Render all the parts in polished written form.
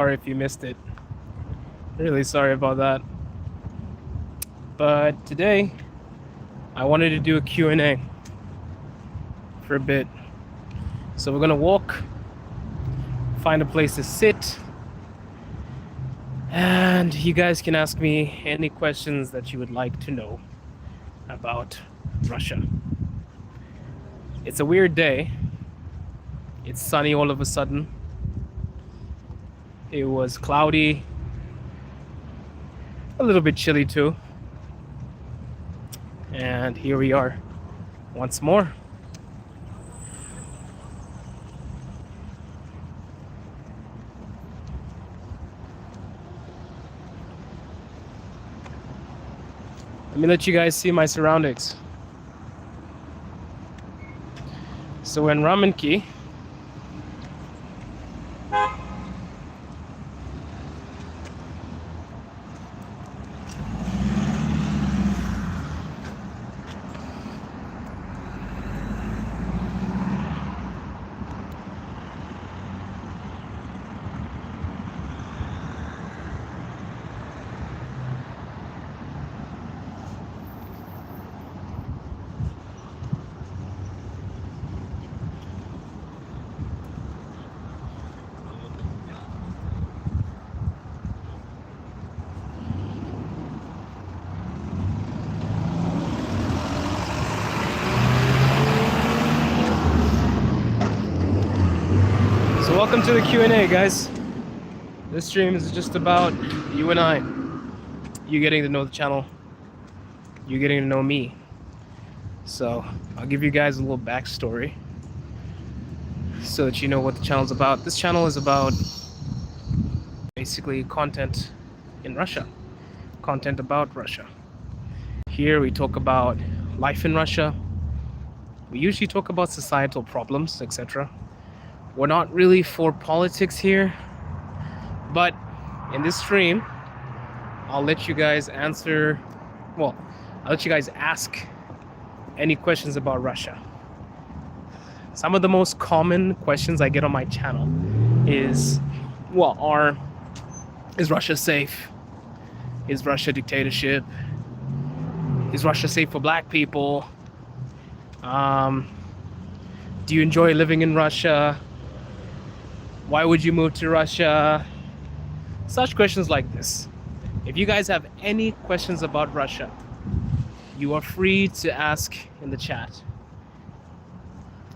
Sorry if you missed it. Really sorry about that. But today, I wanted to do a Q&A for a bit. So we're gonna walk, find a place to sit, and you guys can ask me any questions that you would like to know about Russia. It's a weird day. It's sunny all of a sudden. It was cloudy, a little bit chilly too. And here we are once more. Let me let you guys see my surroundings. So we're in Ramenki. So welcome to the Q&A, guys. This stream is just about you and I. You getting to know the channel. You getting to know me. So I'll give you guys a little backstory so that you know what the channel's about. This channel is about basically content in Russia. Content about Russia. Here we talk about life in Russia. We usually talk about societal problems, etc. We're not really for politics here, but in this stream, I'll let you guys answer, I'll let you guys ask any questions about Russia. Some of the most common questions I get on my channel is Russia safe? Is Russia dictatorship? Is Russia safe for black people? Do you enjoy living in Russia? Why would you move to Russia? Such questions like this. If you guys have any questions about Russia, you are free to ask in the chat.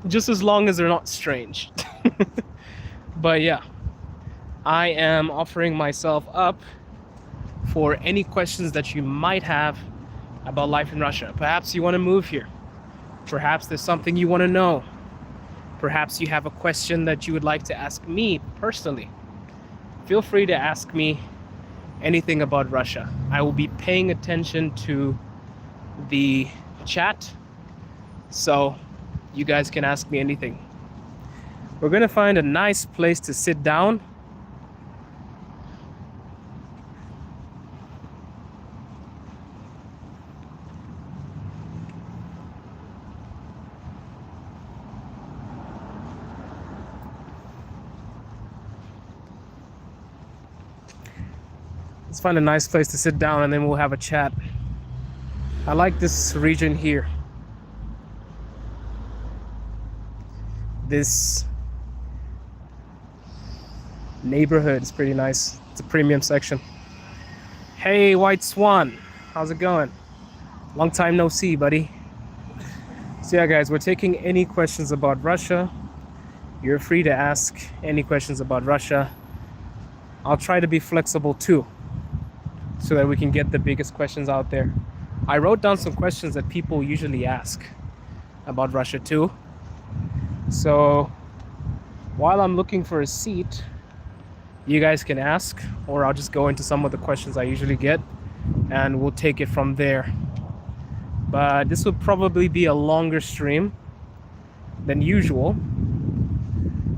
Just as long as they're not strange. But yeah, I am offering myself up for any questions that you might have about life in Russia. Perhaps you want to move here. Perhaps there's something you want to know. Perhaps you have a question that you would like to ask me personally. Feel free to ask me anything about Russia. I will be paying attention to the chat, so you guys can ask me anything. We're gonna find a nice place to sit down. Let's find a nice place to sit down and then we'll have a chat. I like this region here. This neighborhood is pretty nice. It's a premium section. Hey, White Swan, how's it going? Long time no see, buddy. So yeah, guys, we're taking any questions about Russia. You're free to ask any questions about Russia. I'll try to be flexible too, so that we can get the biggest questions out there. I wrote down some questions that people usually ask about Russia too. So while I'm looking for a seat, you guys can ask, or I'll just go into some of the questions I usually get and we'll take it from there. But this will probably be a longer stream than usual.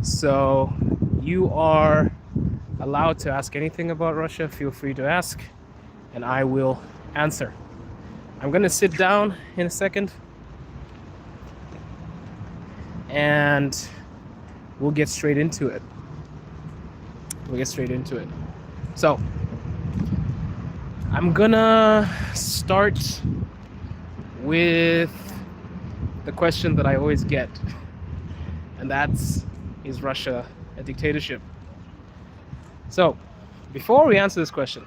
So you are allowed to ask anything about Russia. Feel free to ask and I will answer. I'm gonna sit down in a second and we'll get straight into it. We'll get straight into it. So, I'm gonna start with the question that I always get, and that's, is Russia a dictatorship? So, before we answer this question,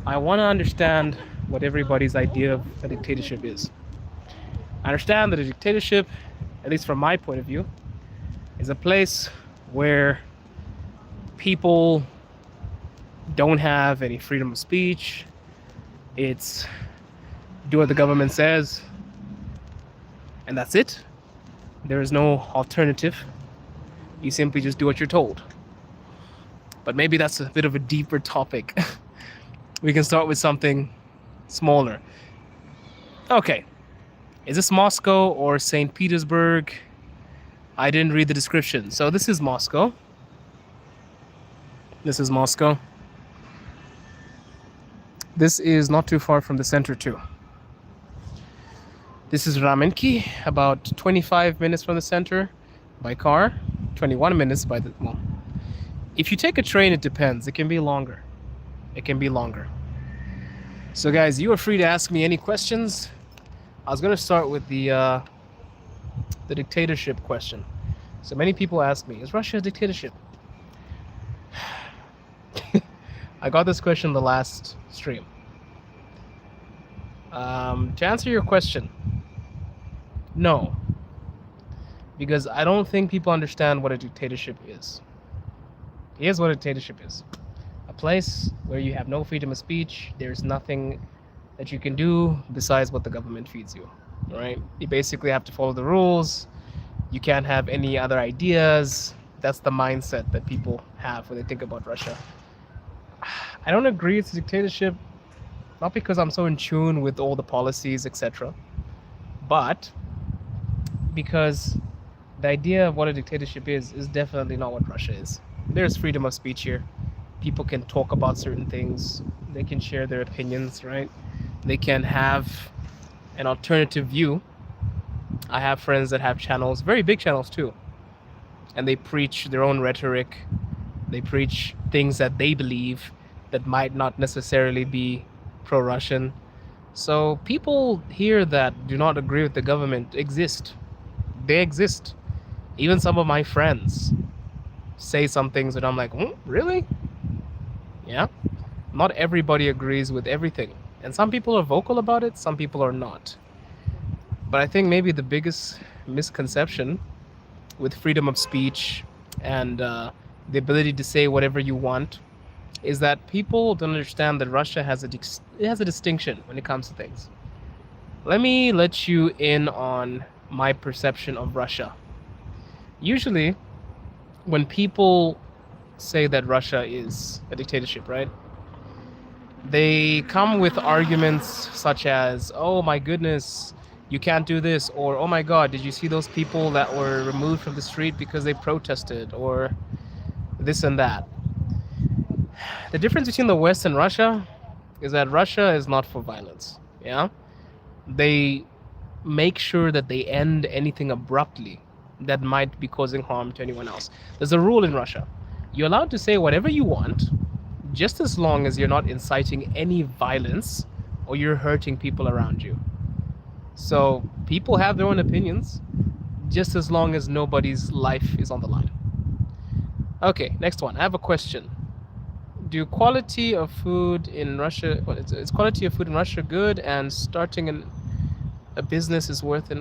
I want to understand what everybody's idea of a dictatorship is. I understand that a dictatorship, at least from my point of view, is a place where people don't have any freedom of speech. It's do what the government says, and that's it. There is no alternative. You simply just do what you're told. But maybe that's a bit of a deeper topic. We can start with something smaller. Okay, is this Moscow or St. Petersburg? I didn't read the description. So this is Moscow. This is Moscow. This is not too far from the center too. This is Ramenki, about 25 minutes from the center by car, 21 minutes by the, well, if you take a train, it depends. It can be longer. It can be longer. So guys, you are free to ask me any questions. I was gonna start with the dictatorship question. So many people ask me, is Russia a dictatorship? I got this question the last stream. To answer your question, no. Because I don't think people understand what a dictatorship is. Here's what a dictatorship is. A place where you have no freedom of speech. There's nothing that you can do besides what the government feeds you. Right? You basically have to follow the rules. You can't have any other ideas. That's the mindset that people have when they think about Russia. I don't agree it's a dictatorship, not because I'm so in tune with all the policies, etc., but because the idea of what a dictatorship is definitely not what Russia is. There's freedom of speech here. People can talk about certain things. They can share their opinions, right? They can have an alternative view. I have friends that have channels, very big channels too, and they preach their own rhetoric. They preach things that they believe that might not necessarily be pro-Russian. So people here that do not agree with the government exist. They exist. Even some of my friends say some things that I'm like, really? Yeah. Not everybody agrees with everything. And some people are vocal about it, some people are not. But I think maybe the biggest misconception with freedom of speech and the ability to say whatever you want is that people don't understand that Russia has a distinction when it comes to things. Let me let you in on my perception of Russia. Usually, when people say that Russia is a dictatorship, right? They come with arguments such as, oh my goodness, you can't do this, or oh my god, did you see those people that were removed from the street because they protested, or this and that. The difference between the West and Russia is that Russia is not for violence. Yeah, they make sure that they end anything abruptly that might be causing harm to anyone else. There's a rule in Russia. You're allowed to say whatever you want, just as long as you're not inciting any violence or you're hurting people around you. So people have their own opinions, just as long as nobody's life is on the line. Okay, next one. I have a question. Do quality of food in Russia, is quality of food in Russia good, and starting a business is worth it?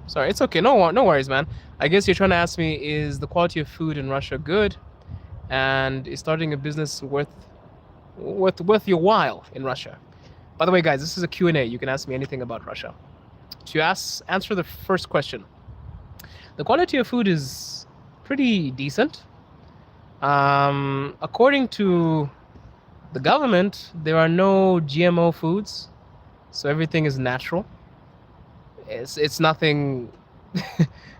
Sorry, it's okay. No worries, man. I guess you're trying to ask me, is the quality of food in Russia good, and is starting a business worth your while in Russia? By the way, guys, this is a Q&A. You can ask me anything about Russia. To answer the first question, the quality of food is pretty decent. According to the government, there are no GMO foods, so everything is natural. It's nothing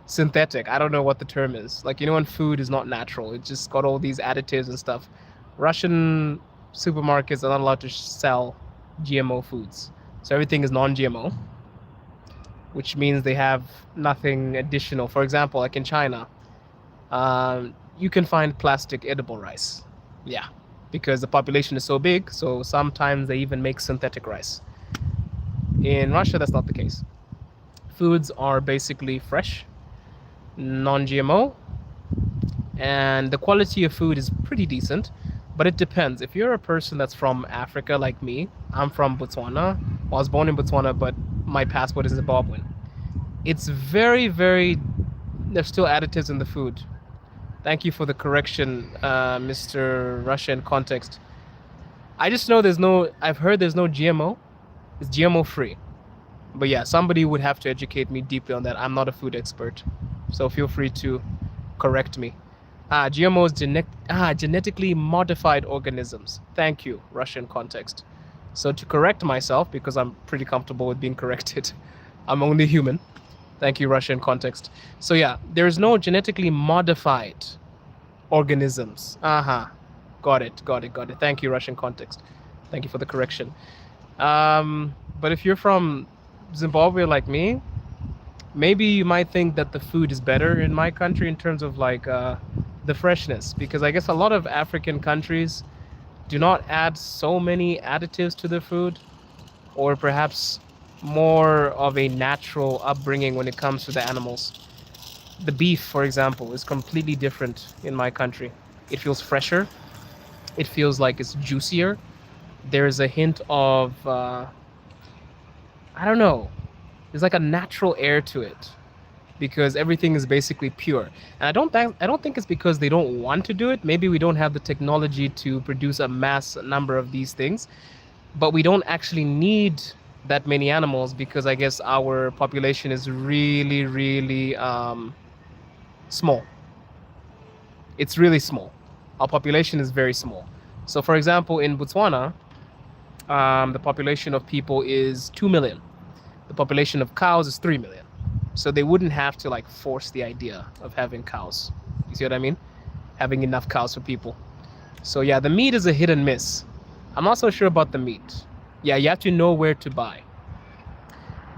synthetic. I don't know what the term is. Like, when food is not natural, it just got all these additives and stuff. Russian supermarkets are not allowed to sell GMO foods, so everything is non-GMO, which means they have nothing additional. For example, like in China, you can find plastic edible rice. Yeah, because the population is so big, so sometimes they even make synthetic rice. In Russia, that's not the case. Foods are basically fresh, non GMO, and the quality of food is pretty decent, but it depends. If you're a person that's from Africa like me, I'm from Botswana. Well, I was born in Botswana, but my passport is Zimbabwean. It's very, very, there's still additives in the food. Thank you for the correction, Mr. Russian context. I just know I've heard there's no GMO. It's GMO free. But yeah, somebody would have to educate me deeply on that. I'm not a food expert. So feel free to correct me. GMOs, genetically modified organisms. Thank you, Russian context. So to correct myself, because I'm pretty comfortable with being corrected, I'm only human. Thank you, Russian context. So yeah, there's no genetically modified organisms. Got it. Thank you, Russian context. Thank you for the correction. But if you're from Zimbabwe like me, maybe you might think that the food is better in my country in terms of like the freshness, because I guess a lot of African countries do not add so many additives to their food, or perhaps more of a natural upbringing when it comes to the animals. The beef, for example, is completely different in my country. It feels fresher. It feels like it's juicier. There's a hint of, I don't know, there's like a natural air to it because everything is basically pure. And I don't think it's because they don't want to do it. Maybe we don't have the technology to produce a mass number of these things, but we don't actually need that many animals because I guess our population is really, really small. It's really small. Our population is very small. So, for example, in Botswana, the population of people is 2 million. The population of cows is 3 million. So they wouldn't have to like force the idea of having cows. You see what I mean? Having enough cows for people. So yeah, the meat is a hit and miss. I'm not so sure about the meat. Yeah, you have to know where to buy.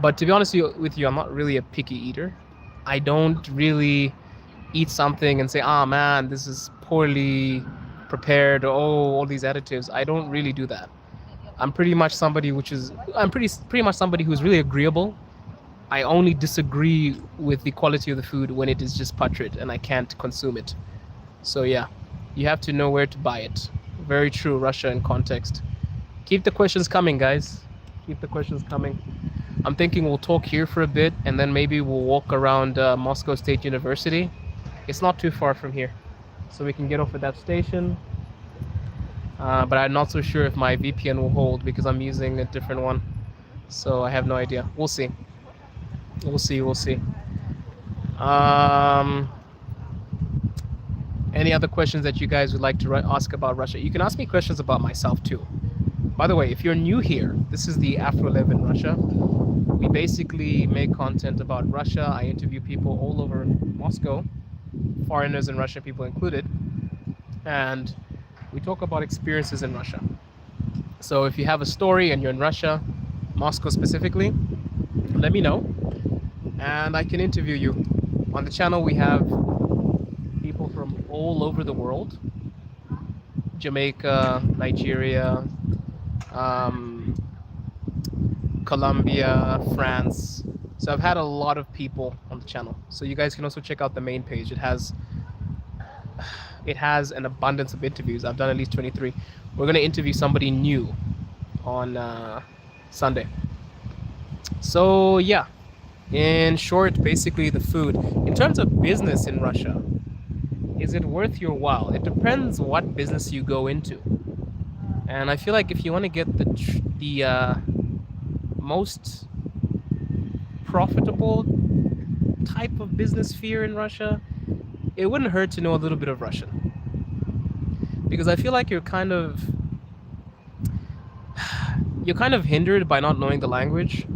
But to be honest with you, I'm not really a picky eater. I don't really eat something and say, "Ah, man, this is poorly prepared. Oh, all these additives." I don't really do that. I'm pretty much somebody who's really agreeable. I only disagree with the quality of the food when it is just putrid and I can't consume it. So yeah, you have to know where to buy it. Very true, Russia in context. Keep the questions coming, guys. Keep the questions coming. I'm thinking we'll talk here for a bit and then maybe we'll walk around Moscow State University. It's not too far from here. So we can get off at that station. But I'm not so sure if my VPN will hold because I'm using a different one. So I have no idea. We'll see. We'll see. Any other questions that you guys would like to ask about Russia? You can ask me questions about myself too. By the way, if you're new here, this is the Afro 11 Russia. We basically make content about Russia. I interview people all over Moscow, foreigners and Russian people included. And we talk about experiences in Russia. So if you have a story and you're in Russia, Moscow specifically, let me know and I can interview you. On the channel we have people from all over the world. Jamaica, Nigeria, Colombia, France. So I've had a lot of people on the channel. So you guys can also check out the main page. It has an abundance of interviews. I've done at least 23. We're going to interview somebody new on Sunday. So yeah, in short, basically the food. In terms of business in Russia, is it worth your while? It depends what business you go into. And I feel like if you want to get the most profitable type of business sphere in Russia, it wouldn't hurt to know a little bit of Russian. Because I feel like you're kind of hindered by not knowing the language.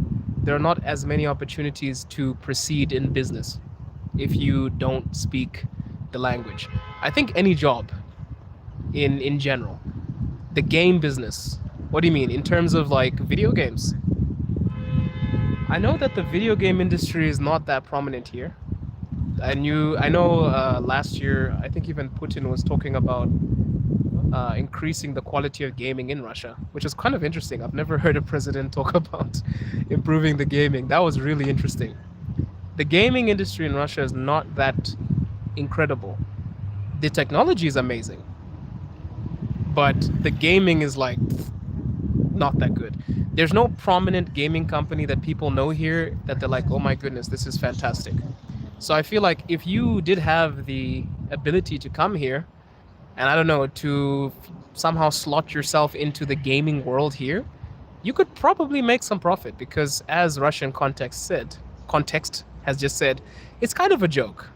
There are not as many opportunities to proceed in business if you don't speak the language. I think any job in general. The game business. What do you mean? In terms of like video games? I know that the video game industry is not that prominent here. I know last year, I think even Putin was talking about increasing the quality of gaming in Russia, which is kind of interesting. I've never heard a president talk about improving the gaming. That was really interesting. The gaming industry in Russia is not that incredible. The technology is amazing, but the gaming is like not that good. There's no prominent gaming company that people know here that they're like, oh my goodness, this is fantastic. So I feel like if you did have the ability to come here and I don't know, to somehow slot yourself into the gaming world here, you could probably make some profit because, as Russian context has just said, it's kind of a joke.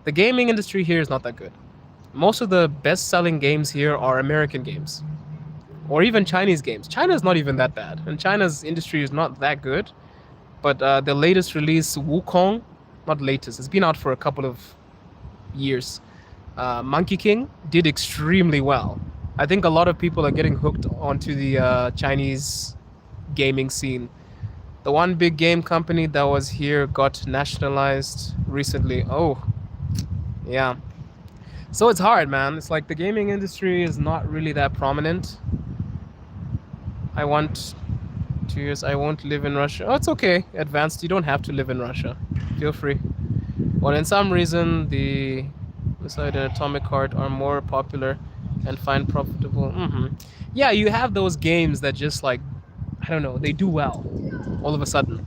The gaming industry here is not that good. Most of the best-selling games here are American games, or even Chinese games. China is not even that bad, and China's industry is not that good. But the latest release, Wukong, not latest, it's been out for a couple of years. Monkey King did extremely well. I think a lot of people are getting hooked onto the Chinese gaming scene. The one big game company that was here got nationalized recently. Oh, yeah. So it's hard, man. It's like the gaming industry is not really that prominent. I want 2 years. I won't live in Russia. Oh, it's okay. Advanced. You don't have to live in Russia. Feel free. Well, in some reason, the Suicide and Atomic Heart are more popular and find profitable. Yeah, you have those games that just like, I don't know, they do well all of a sudden.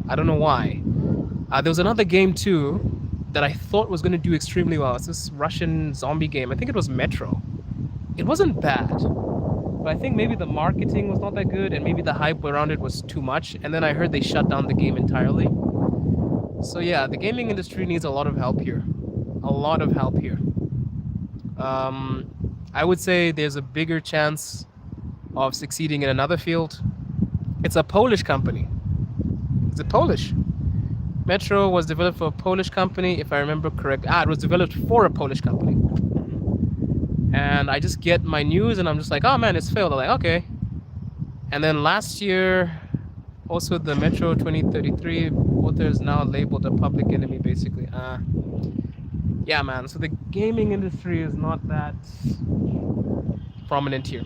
I don't know why. There was another game too that I thought was going to do extremely well. It's this Russian zombie game. I think it was Metro. It wasn't bad, but I think maybe the marketing was not that good and maybe the hype around it was too much. And then I heard they shut down the game entirely. So yeah, the gaming industry needs a lot of help here. A lot of help here. I would say there's a bigger chance of succeeding in another field. It's a Polish company. Is it Polish? Metro was developed for a Polish company, if I remember correctly. It was developed for a Polish company. And I just get my news and I'm just like, oh man, it's failed. I'm like, okay. And then last year, also the Metro 2033 author is now labeled a public enemy, basically. Yeah, man. So the gaming industry is not that prominent here.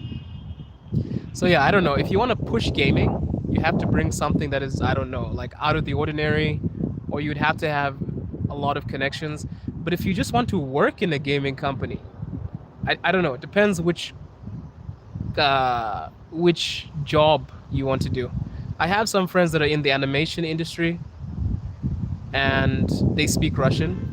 So yeah, I don't know. If you want to push gaming, you have to bring something that is, I don't know, like out of the ordinary, or you'd have to have a lot of connections. But if you just want to work in a gaming company, I don't know. It depends which job you want to do. I have some friends that are in the animation industry, and they speak Russian.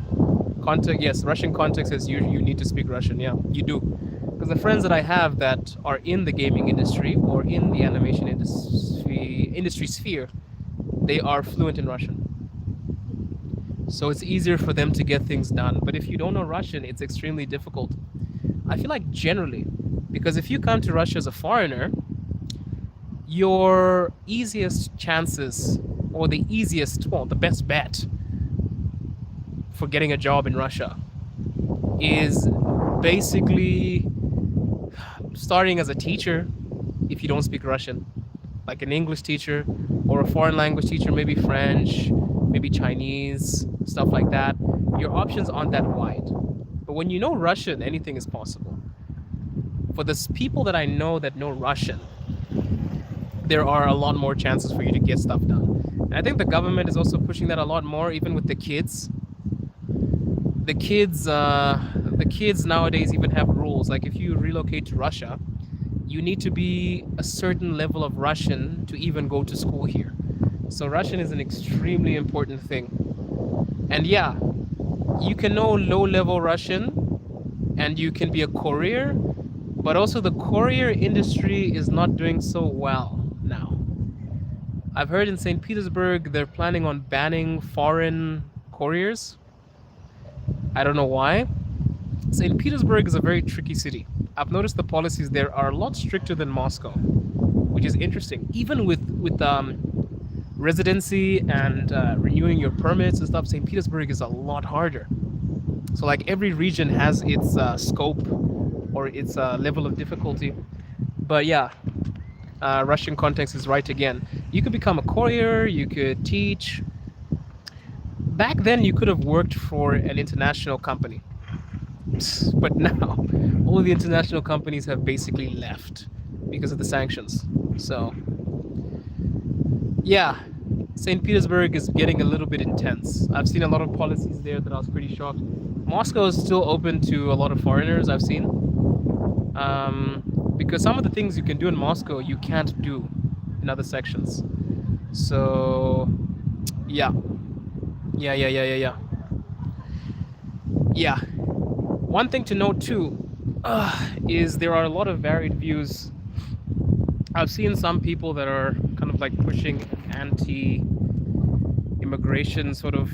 Yes, Russian context says you need to speak Russian. Yeah, you do. Because the friends that I have that are in the gaming industry or in the animation industry sphere, they are fluent in Russian. So it's easier for them to get things done. But if you don't know Russian, it's extremely difficult. I feel like generally, because if you come to Russia as a foreigner, your easiest chances, or the best bet for getting a job in Russia is basically starting as a teacher if you don't speak Russian, like an English teacher or a foreign language teacher, maybe French, maybe Chinese, stuff like that. Your options aren't that wide. But when you know Russian, anything is possible. For the people that I know that know Russian, there are a lot more chances for you to get stuff done. And I think the government is also pushing that a lot more, even with the kids. The kids nowadays even have rules. Like if you relocate to Russia, you need to be a certain level of Russian to even go to school here. So Russian is an extremely important thing. And yeah, you can know low-level Russian and you can be a courier, but also the courier industry is not doing so well now. I've heard in St. Petersburg they're planning on banning foreign couriers. I don't know why. St. Petersburg is a very tricky city. I've noticed the policies there are a lot stricter than Moscow, which is interesting. Even with residency and renewing your permits and stuff, St. Petersburg is a lot harder. So like every region has its scope or its level of difficulty. But yeah, Russian context is right again. You could become a courier, you could teach. back then you could have worked for an international company, but now all the international companies have basically left because of the sanctions. So yeah, St. Petersburg is getting a little bit intense. I've seen a lot of policies there that I was pretty shocked. Moscow is still open to a lot of foreigners, I've seen. Because some of the things you can do in Moscow, you can't do in other sections. So, yeah. Yeah. One thing to note too is there are a lot of varied views. I've seen some people that are kind of like pushing anti-immigration sort of,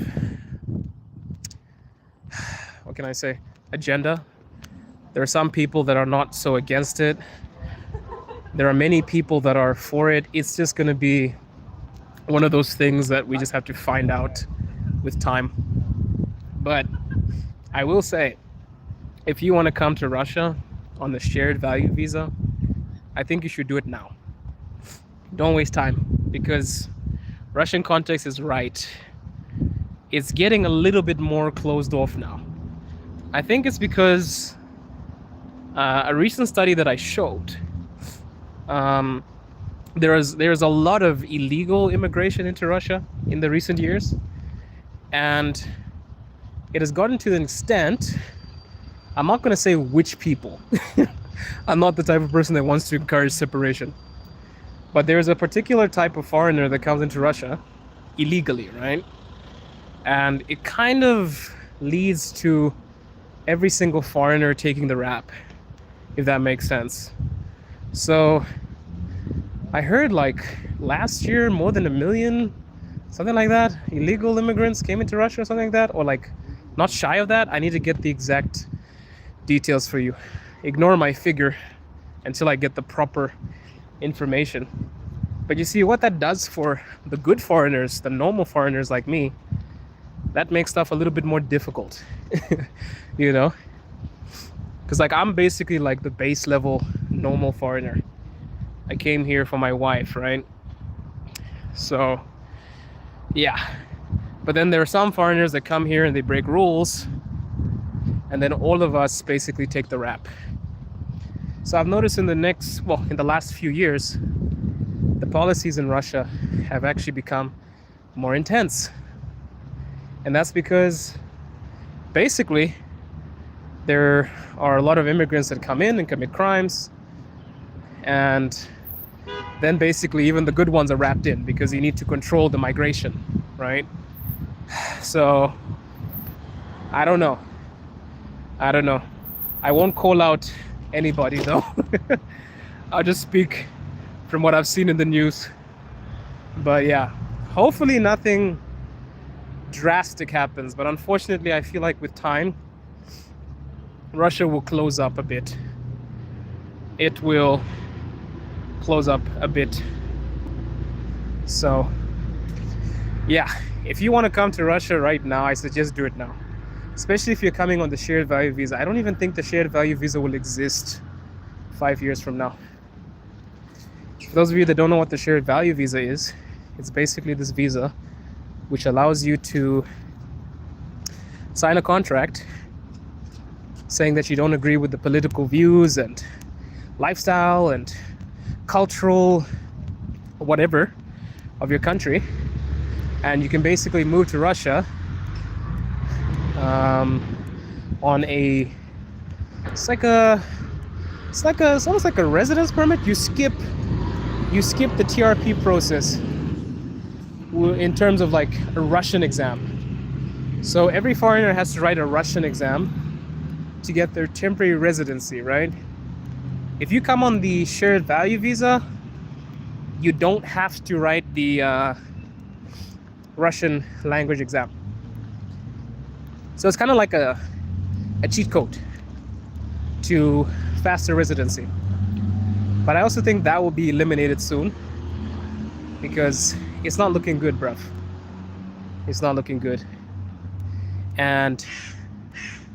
what can I say, agenda. There are some people that are not so against it. There are many people that are for it. It's just going to be one of those things that we just have to find out with time. But I will say, if you want to come to Russia on the shared value visa, I think you should do it now. Don't waste time, because Russian context is right. It's getting a little bit more closed off now. I think it's because a recent study that I showed, there's a lot of illegal immigration into Russia in the recent years, and it has gotten to an extent, I'm not going to say which people. I'm not the type of person that wants to encourage separation, but there's a particular type of foreigner that comes into Russia illegally, right? And it kind of leads to every single foreigner taking the rap, if that makes sense. So I heard like last year more than 1 million, something like that, illegal immigrants came into Russia or something like that, or like not shy of that. I need to get the exact details for you. Ignore my figure until I get the proper information. But you see what that does for the good foreigners, the normal foreigners like me, that makes stuff a little bit more difficult. You know, because like I'm basically like the base level normal foreigner. I came here for my wife, right? So yeah, but then there are some foreigners that come here and they break rules, and then all of us basically take the rap. So I've noticed in the last few years, the policies in Russia have actually become more intense. And that's because basically there are a lot of immigrants that come in and commit crimes, and then basically even the good ones are wrapped in because you need to control the migration, right? So I don't know. I won't call out anybody though. I'll just speak from what I've seen in the news. But yeah, hopefully nothing drastic happens. But unfortunately, I feel like with time, Russia will close up a bit. It will close up a bit. So yeah, if you want to come to Russia right now, I suggest do it now. Especially if you're coming on the shared value visa. I don't even think the shared value visa will exist 5 years from now. For those of you that don't know what the shared value visa is, it's basically this visa which allows you to sign a contract saying that you don't agree with the political views and lifestyle and cultural whatever of your country, and you can basically move to Russia on a it's almost like a residence permit. You skip the TRP process in terms of like a Russian exam. So every foreigner has to write a Russian exam to get their temporary residency, right? If you come on the shared value visa, you don't have to write the Russian language exam. So it's kind of like a cheat code to faster residency. But I also think that will be eliminated soon, because it's not looking good, bruv. It's not looking good. And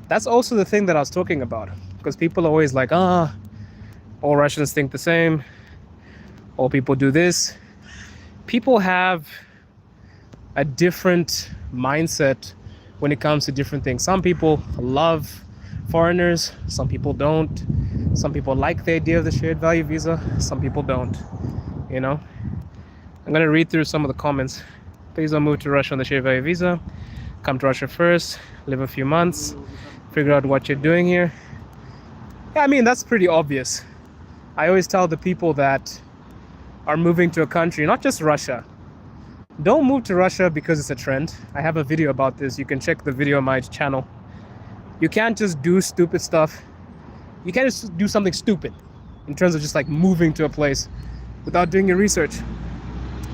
that's also the thing that I was talking about, because people are always like, all Russians think the same, all people do this. People have a different mindset when it comes to different things. Some people love foreigners, some people don't. Some people like the idea of the shared value visa, some people don't. You know, I'm gonna read through some of the comments. Please don't move to Russia on the shared value visa. Come to Russia first, live a few months, figure out what you're doing here. Yeah, I mean, that's pretty obvious. I always tell the people that are moving to a country, not just Russia, don't move to Russia because it's a trend. I have a video about this. You can check the video on my channel. You can't just do stupid stuff. You can't just do something stupid in terms of just like moving to a place without doing your research.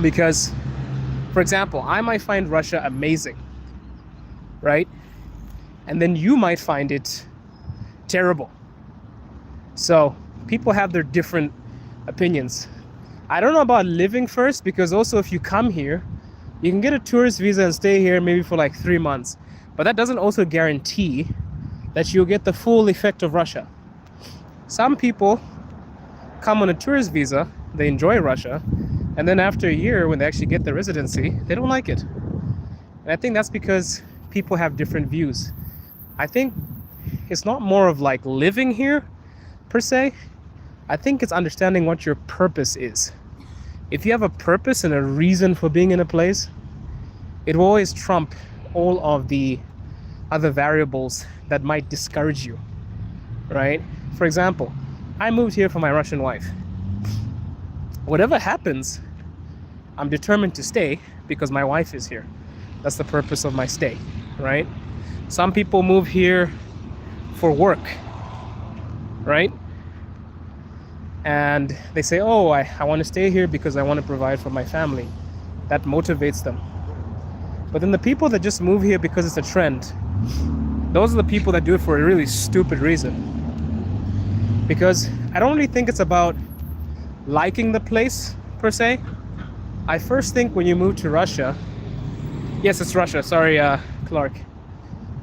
Because, for example, I might find Russia amazing, right? And then you might find it terrible. So people have their different opinions. I don't know about living first, because also if you come here, you can get a tourist visa and stay here maybe for like 3 months. But that doesn't also guarantee that you'll get the full effect of Russia. Some people come on a tourist visa, they enjoy Russia, and then after a year, when they actually get the residency, they don't like it. And I think that's because people have different views. I think it's not more of like living here per se. I think it's understanding what your purpose is. If you have a purpose and a reason for being in a place, it will always trump all of the other variables that might discourage you, right? For example, I moved here for my Russian wife. Whatever happens, I'm determined to stay because my wife is here. That's the purpose of my stay, right? Some people move here for work, right? And they say, oh, I want to stay here because I want to provide for my family. That motivates them. But then the people that just move here because it's a trend, those are the people that do it for a really stupid reason. Because I don't really think it's about liking the place per se. I first think when you move to Russia, yes, it's Russia, sorry, Clark.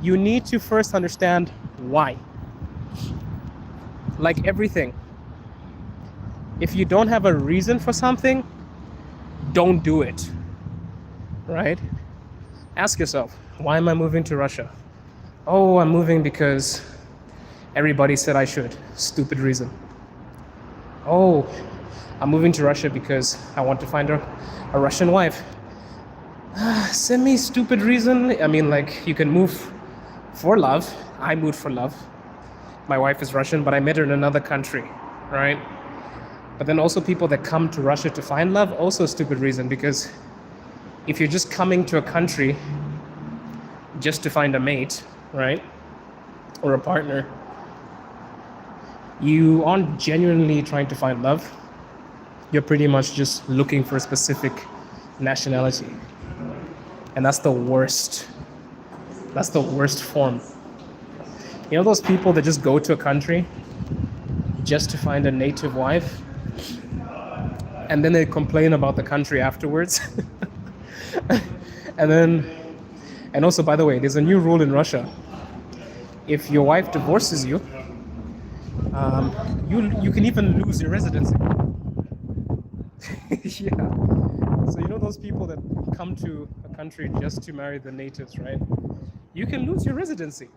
You need to first understand why. Like everything. If you don't have a reason for something, don't do it, right? Ask yourself, why am I moving to Russia? Oh, I'm moving because everybody said I should. Stupid reason. Oh, I'm moving to Russia because I want to find a Russian wife. Semi-stupid reason. I mean, like, you can move for love. I moved for love. My wife is Russian, but I met her in another country, right? But then also people that come to Russia to find love, also a stupid reason, because if you're just coming to a country just to find a mate, right, or a partner, you aren't genuinely trying to find love. You're pretty much just looking for a specific nationality. And that's the worst. That's the worst form. You know those people that just go to a country just to find a native wife? And then they complain about the country afterwards. And also, by the way, there's a new rule in Russia. If your wife divorces you, you can even lose your residency. Yeah. So you know those people that come to a country just to marry the natives, right? You can lose your residency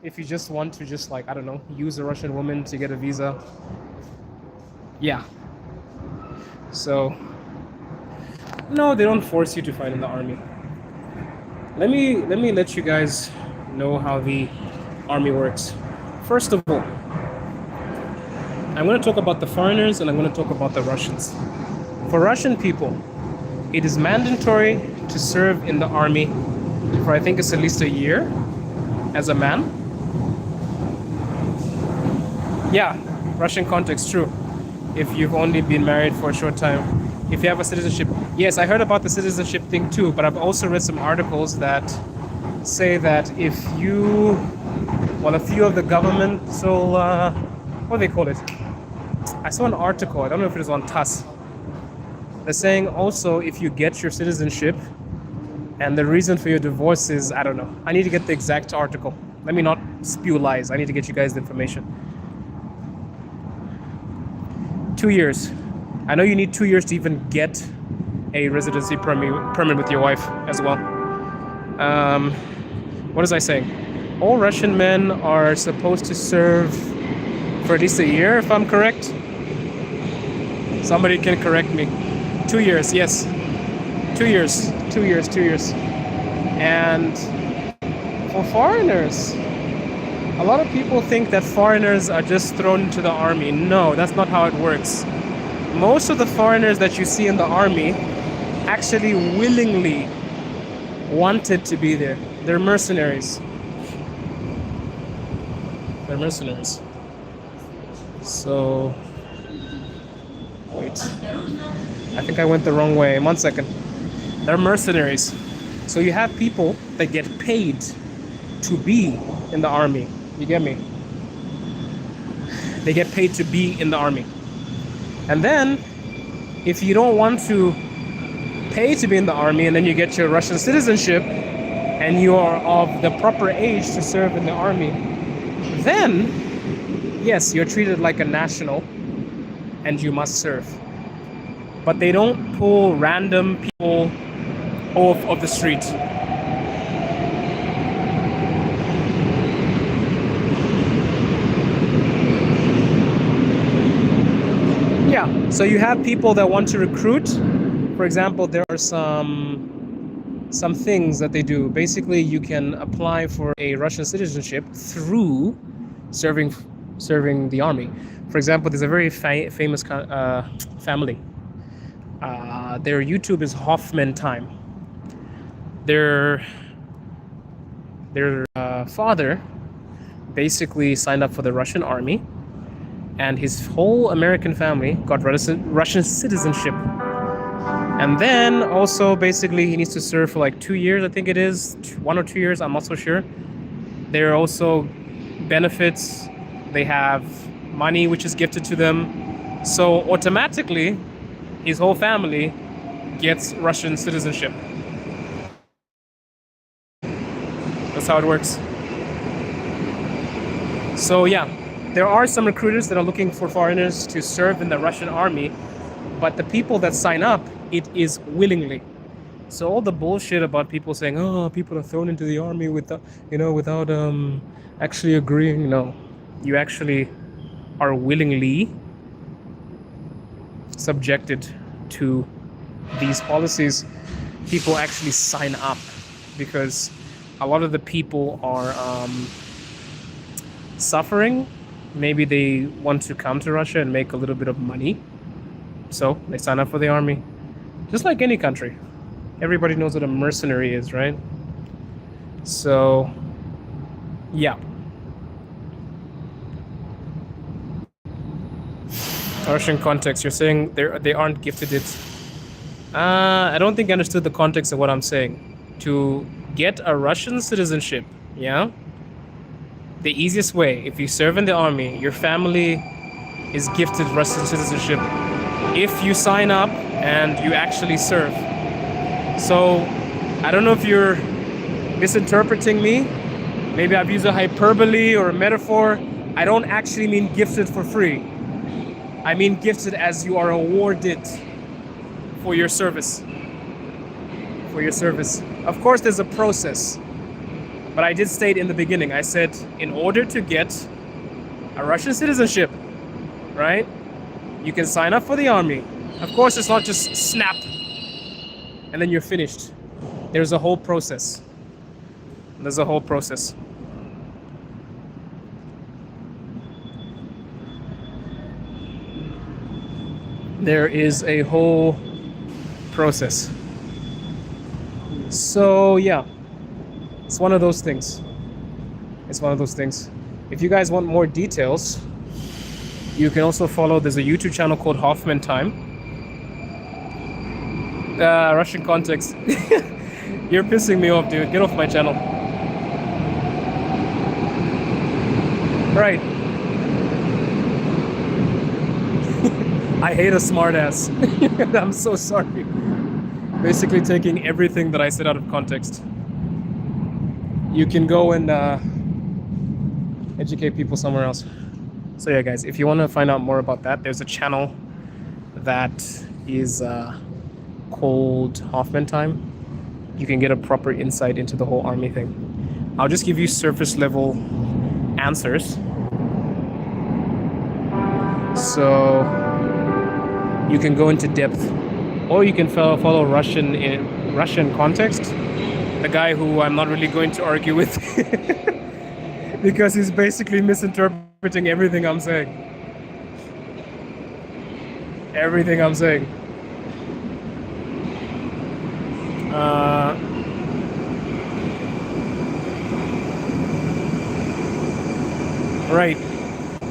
if you just want to just like, I don't know, use a Russian woman to get a visa. Yeah. So, no, they don't force you to fight in the army. Let me let you guys know how the army works. First of all, I'm going to talk about the foreigners and I'm going to talk about the Russians. For Russian people, it is mandatory to serve in the army for I think it's at least a year as a man. Yeah, Russian context, true. If you've only been married for a short time. If you have a citizenship. Yes, I heard about the citizenship thing too, but I've also read some articles that say that if you, well, a few of the governmental, what do they call it? I saw an article, I don't know if it was on TASS. They're saying also if you get your citizenship and the reason for your divorce is, I don't know. I need to get the exact article. Let me not spew lies. I need to get you guys the information. 2 years. I know you need 2 years to even get a residency permit with your wife as well. What was I saying? All Russian men are supposed to serve for at least a year, if I'm correct. Somebody can correct me. 2 years, yes. 2 years. And for foreigners, a lot of people think that foreigners are just thrown into the army. No, that's not how it works. Most of the foreigners that you see in the army actually willingly wanted to be there. They're mercenaries. So, wait. I think I went the wrong way. 1 second. They're mercenaries. So you have people that get paid to be in the army. You get me? They get paid to be in the army. And then, if you don't want to pay to be in the army and then you get your Russian citizenship and you are of the proper age to serve in the army, then, yes, you're treated like a national and you must serve. But they don't pull random people off of the street. Yeah, so you have people that want to recruit. For example, there are some things that they do. Basically, you can apply for a Russian citizenship through serving the army. For example, there's a very famous family. Their YouTube is Hoffman Time. Their father basically signed up for the Russian army, and his whole American family got Russian citizenship. And then also basically he needs to serve for like 2 years, I think it is, 1 or 2 years, I'm not so sure. There are also benefits. They have money which is gifted to them. So automatically his whole family gets Russian citizenship. That's how it works. So yeah, there are some recruiters that are looking for foreigners to serve in the Russian army, but the people that sign up, it is willingly. So all the bullshit about people saying, oh, people are thrown into the army without actually agreeing. No, you actually are willingly subjected to these policies. People actually sign up because a lot of the people are suffering. Maybe they want to come to Russia and make a little bit of money, so they sign up for the army. Just like any country, everybody knows what a mercenary is, right? So yeah, Russian context, you're saying they aren't gifted it. I don't think I understood the context of what I'm saying. To get a Russian citizenship, yeah, the easiest way, if you serve in the army, your family is gifted Russian citizenship if you sign up and you actually serve. So I don't know if you're misinterpreting me. Maybe I've used a hyperbole or a metaphor. I don't actually mean gifted for free. I mean gifted as you are awarded for your service. For your service. Of course, there's a process. But I did state in the beginning, I said, in order to get a Russian citizenship, right, you can sign up for the army. Of course, it's not just snap and then you're finished. There's a whole process. There's a whole process. There is a whole process. So yeah, it's one of those things. It's one of those things. If you guys want more details, you can also follow, there's a YouTube channel called Hoffman Time. Russian context. You're pissing me off, dude. Get off my channel. Right. I hate a smartass. I'm so sorry. Basically taking everything that I said out of context. You can go and educate people somewhere else. So yeah, guys, if you want to find out more about that, there's a channel that is called Hoffman time, you can get a proper insight into the whole army thing. I'll just give you surface level answers. So you can go into depth, or you can follow Russian context. The guy who I'm not really going to argue with because he's basically misinterpreting everything I'm saying. Everything I'm saying. Right.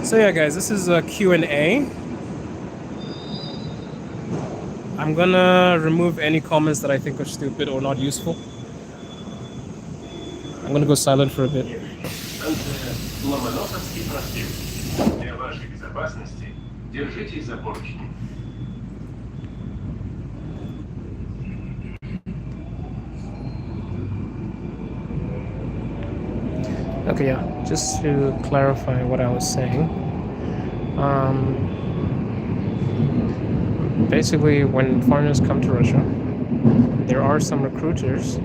So yeah, guys, this is a Q&A. I'm gonna remove any comments that I think are stupid or not useful. I'm gonna go silent for a bit. Okay, yeah, just to clarify what I was saying. Basically, when foreigners come to Russia, there are some recruiters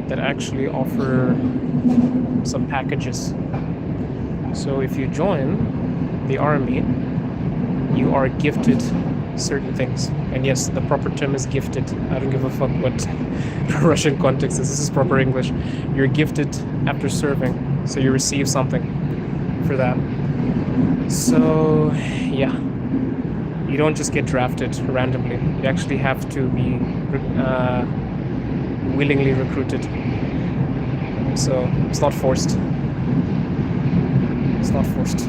that actually offer some packages. So if you join the army, you are gifted certain things. And yes, the proper term is gifted. I don't give a fuck what Russian context is. This is proper English. You're gifted after serving, so you receive something for that. So yeah, you don't just get drafted randomly. You actually have to be willingly recruited. So it's not forced. It's not forced.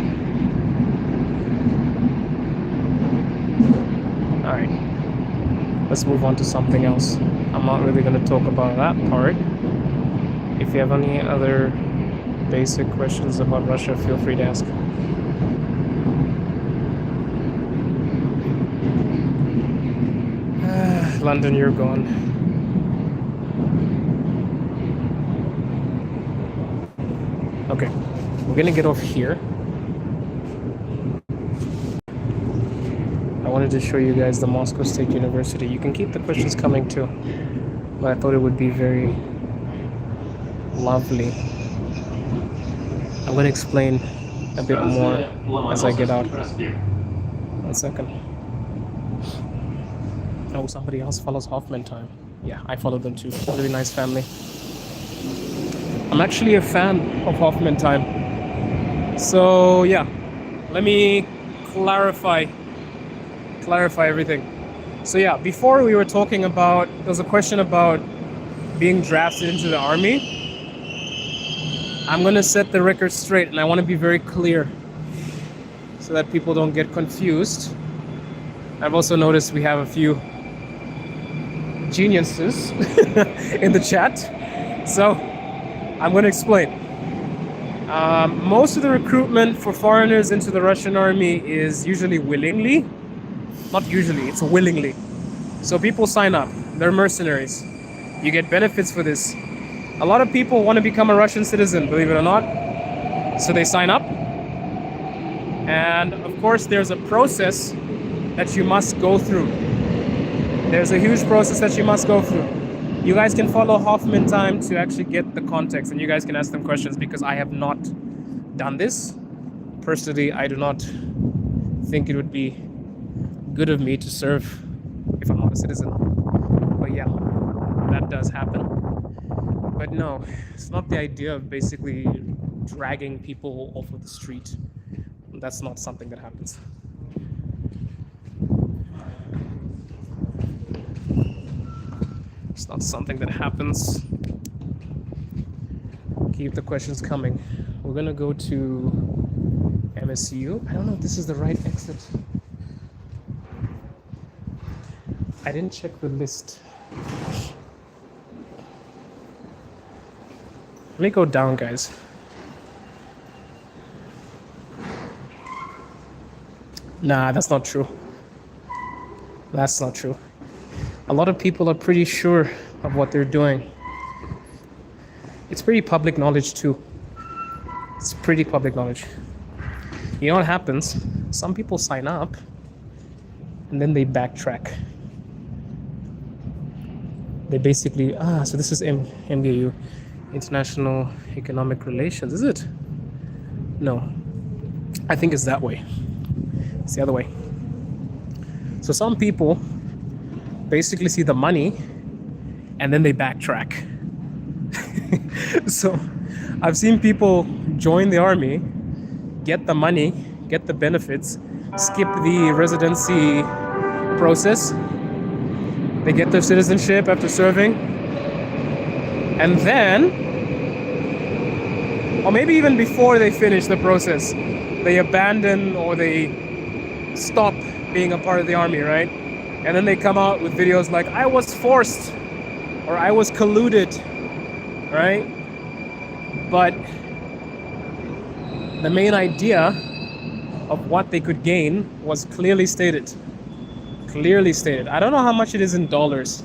Alright, let's move on to something else. I'm not really going to talk about that part. If you have any other basic questions about Russia, feel free to ask. London, you're gone. Okay, we're gonna get off here. I wanted to show you guys the Moscow State University. You can keep the questions coming too, but I thought it would be very lovely. I'm gonna explain a bit more as I get out. 1 second. Oh, somebody else follows Hoffman time. Yeah, I follow them too. Really nice family. I'm actually a fan of Hoffman time. So yeah, let me clarify everything. So yeah, before we were talking about, there was a question about being drafted into the army. I'm gonna set the record straight, and I want to be very clear so that people don't get confused. I've also noticed we have a few geniuses in the chat, so I'm going to explain. Most of the recruitment for foreigners into the Russian army is usually willingly. Not usually, it's willingly. So people sign up, they're mercenaries. You get benefits for this. A lot of people want to become a Russian citizen, believe it or not. So they sign up. And of course, there's a process that you must go through. There's a huge process that you must go through. You guys can follow Hoffman time to actually get the context, and you guys can ask them questions because I have not done this. Personally, I do not think it would be good of me to serve if I'm not a citizen. But yeah, that does happen. But no, it's not the idea of basically dragging people off of the street. That's not something that happens. It's not something that happens. Keep the questions coming. We're gonna go to MSU. I don't know if this is the right exit. I didn't check the list. Let me go down, guys. Nah, that's not true. That's not true. A lot of people are pretty sure of what they're doing. It's pretty public knowledge too. It's pretty public knowledge. You know what happens? Some people sign up and then they backtrack. They basically, so this is MGU, International Economic Relations, is it? No, I think it's that way. It's the other way. So some people basically see the money and then they backtrack. So I've seen people join the army, get the money, get the benefits, skip the residency process. They get their citizenship after serving. And then, or maybe even before they finish the process, they abandon or they stop being a part of the army, right? And then they come out with videos like, I was forced or I was colluded, right? But the main idea of what they could gain was clearly stated. Clearly stated. I don't know how much it is in dollars.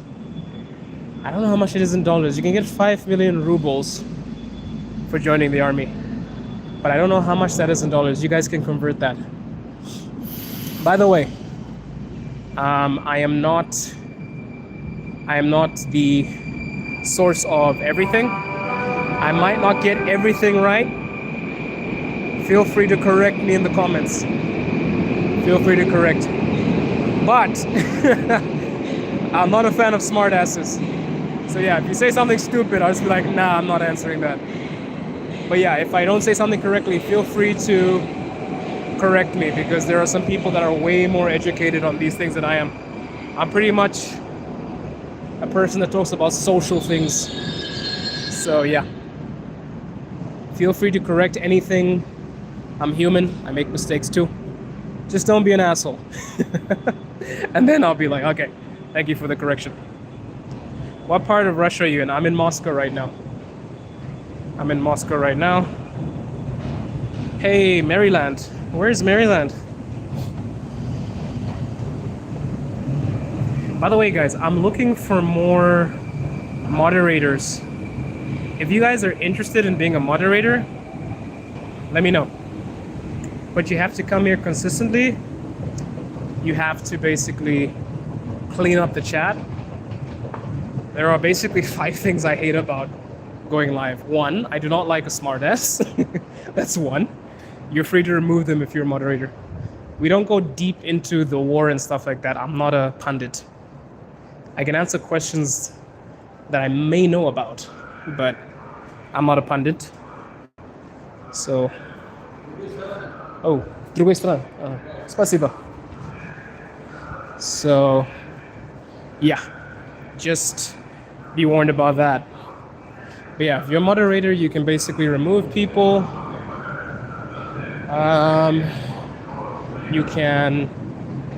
I don't know how much it is in dollars. You can get 5 million rubles for joining the army. But I don't know how much that is in dollars. You guys can convert that. By the way, I am not the source of everything. I might not get everything right. Feel free to correct me in the comments. Feel free to correct. But I'm not a fan of smartasses. So yeah, if you say something stupid, I'll just be like, nah, I'm not answering that. But yeah, if I don't say something correctly, feel free to correct me, because there are some people that are way more educated on these things than I am. I'm pretty much a person that talks about social things. So yeah, feel free to correct anything. I'm human, I make mistakes too. Just don't be an asshole. And then I'll be like, okay, thank you for the correction. What part of Russia are you in? I'm in Moscow right now. I'm in Moscow right now. Hey, Maryland. Where's Maryland? By the way, guys, I'm looking for more moderators. If you guys are interested in being a moderator, let me know. But you have to come here consistently. You have to basically clean up the chat. There are basically 5 things I hate about going live. 1, I do not like a smartass. That's 1. You're free to remove them if you're a moderator. We don't go deep into the war and stuff like that. I'm not a pundit. I can answer questions that I may know about, but I'm not a pundit. So, другой страна. Спасибо. So, yeah, just be warned about that. But yeah, if you're a moderator, you can basically remove people. You can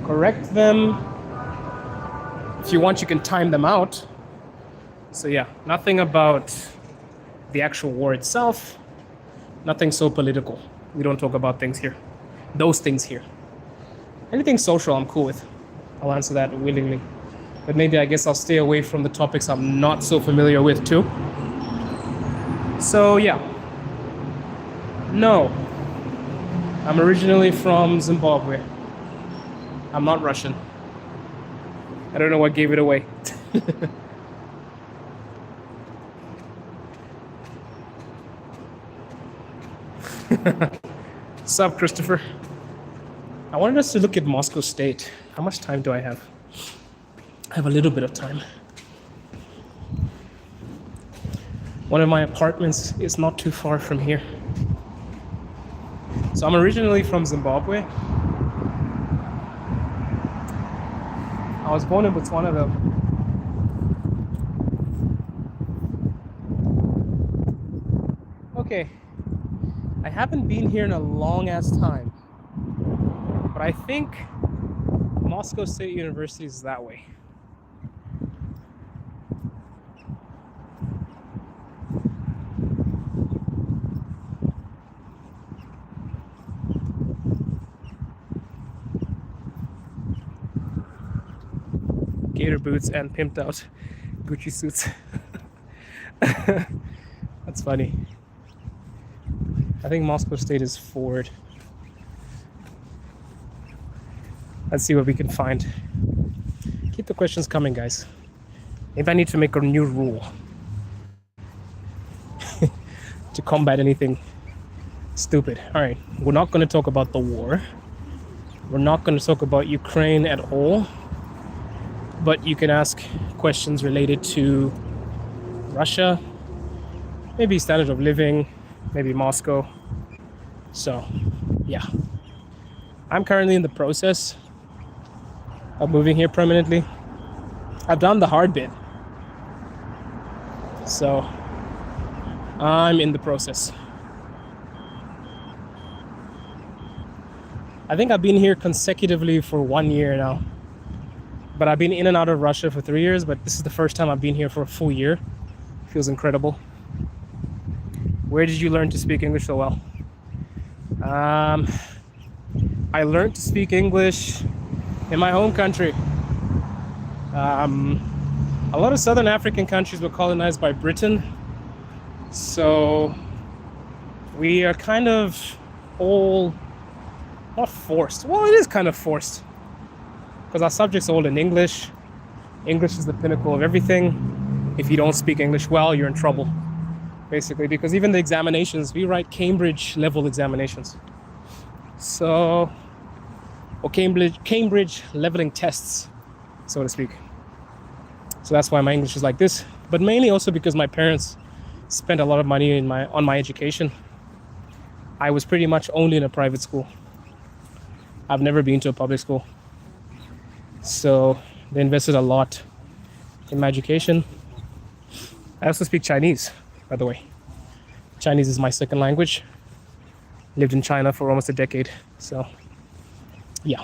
correct them. If you want, you can time them out. So yeah, nothing about the actual war itself. Nothing so political. We don't talk about things here. Those things here. Anything social, I'm cool with. I'll answer that willingly. But maybe I guess I'll stay away from the topics I'm not so familiar with too. So yeah. No. I'm originally from Zimbabwe. I'm not Russian. I don't know what gave it away. Sup, Christopher? I wanted us to look at Moscow State. How much time do I have? I have a little bit of time. One of my apartments is not too far from here. So I'm originally from Zimbabwe. I was born in Botswana though. Okay. I haven't been here in a long ass time. But I think Moscow State University is that way. Gator boots and pimped out Gucci suits. That's funny. I think Moscow State is forward. Let's see what we can find. Keep the questions coming, guys. Maybe I need to make a new rule to combat anything stupid. All right, we're not going to talk about the war. We're not going to talk about Ukraine at all. But you can ask questions related to Russia, maybe standard of living, maybe Moscow. So, yeah. I'm currently in the process of moving here permanently. I've done the hard bit. So, I'm in the process. I think I've been here consecutively for 1 year now. But I've been in and out of Russia for 3 years, but this is the first time I've been here for a full year. Feels incredible. Where did you learn to speak English so well? I learned to speak English in my home country. A lot of Southern African countries were colonized by Britain. So we are kind of all, not forced. Well, it is kind of forced. Because our subjects are all in English. English is the pinnacle of everything. If you don't speak English well, you're in trouble, basically. Because even the examinations, we write Cambridge level examinations. So, or Cambridge leveling tests, so to speak. So that's why my English is like this. But mainly also because my parents spent a lot of money on my education. I was pretty much only in a private school. I've never been to a public school. So they invested a lot in my education. I also speak Chinese, by the way. Chinese is my second language. Lived in China for almost a decade. So, yeah.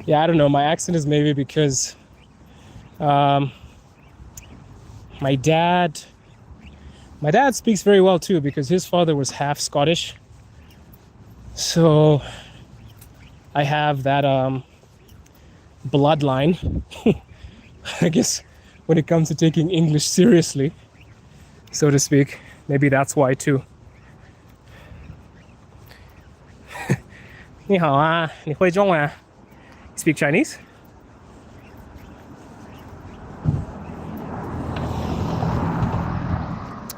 Yeah, I don't know. My accent is maybe because my dad speaks very well too, because his father was half Scottish. So I have that bloodline, I guess, when it comes to taking English seriously, so to speak. Maybe that's why too. 你好啊，你会中文啊? Speak Chinese?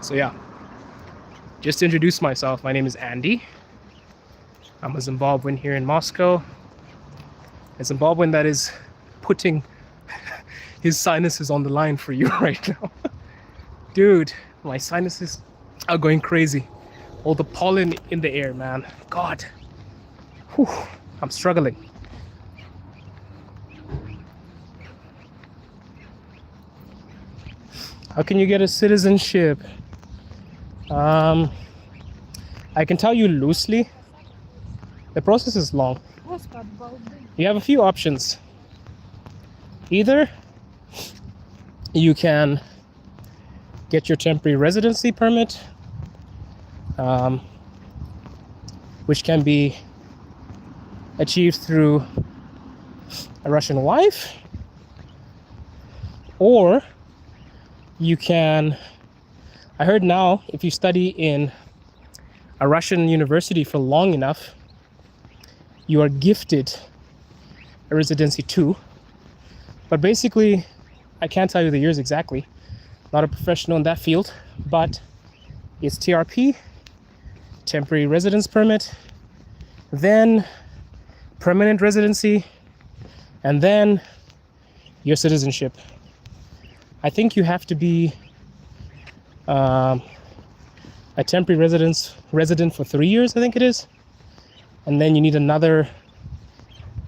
So yeah, just to introduce myself, my name is Andy. I'm a Zimbabwean here in Moscow. A Zimbabwean that is putting his sinuses on the line for you right now. Dude, my sinuses are going crazy. All the pollen in the air, man. God. Whew, I'm struggling. How can you get a citizenship? I can tell you loosely. The process is long. You have a few options. Either you can get your temporary residency permit, which can be achieved through a Russian wife, or you can, I heard now, if you study in a Russian university for long enough, you are gifted a residency too. But basically, I can't tell you the years exactly. Not a professional in that field, but it's TRP, temporary residence permit, then permanent residency, and then your citizenship. I think you have to be a temporary resident for 3 years, I think it is. And then you need another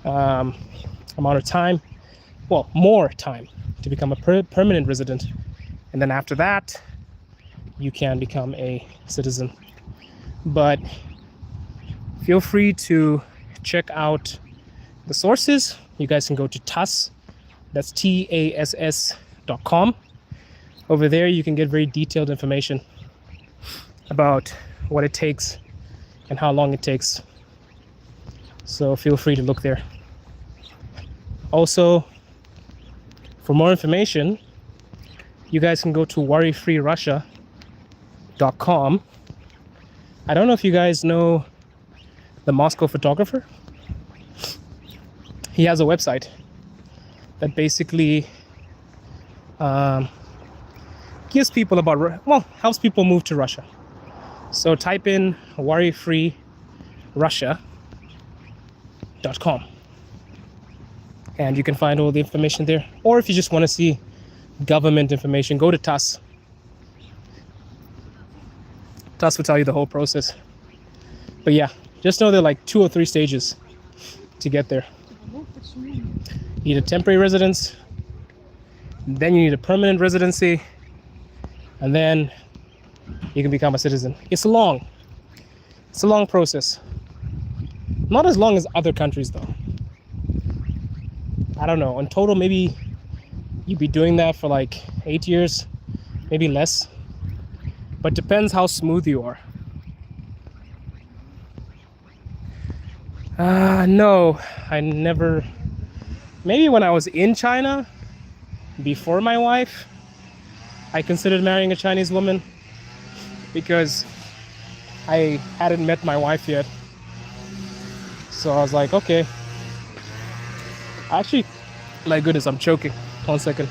amount of time, well, more time to become a permanent resident. And then after that, you can become a citizen. But feel free to check out the sources. You guys can go to TASS, that's TASS.com. Over there, you can get very detailed information about what it takes and how long it takes. So feel free to look there. Also, for more information, you guys can go to worryfreerussia.com. I don't know if you guys know the Moscow photographer. He has a website that basically gives people helps people move to Russia. So type in worryfreerussia.com and you can find all the information there. Or if you just want to see government information, go to TASS. TASS will tell you the whole process. But yeah, just know there are like 2 or 3 stages to get there. You need a temporary residence, then you need a permanent residency, and then you can become a citizen. It's a long process. Not as long as other countries though. I don't know, in total maybe you'd be doing that for like 8 years, maybe less. But depends how smooth you are. No, I never. Maybe when I was in China, before my wife, I considered marrying a Chinese woman because I hadn't met my wife yet. So I was like, okay. Actually, my goodness, I'm choking. 1 second.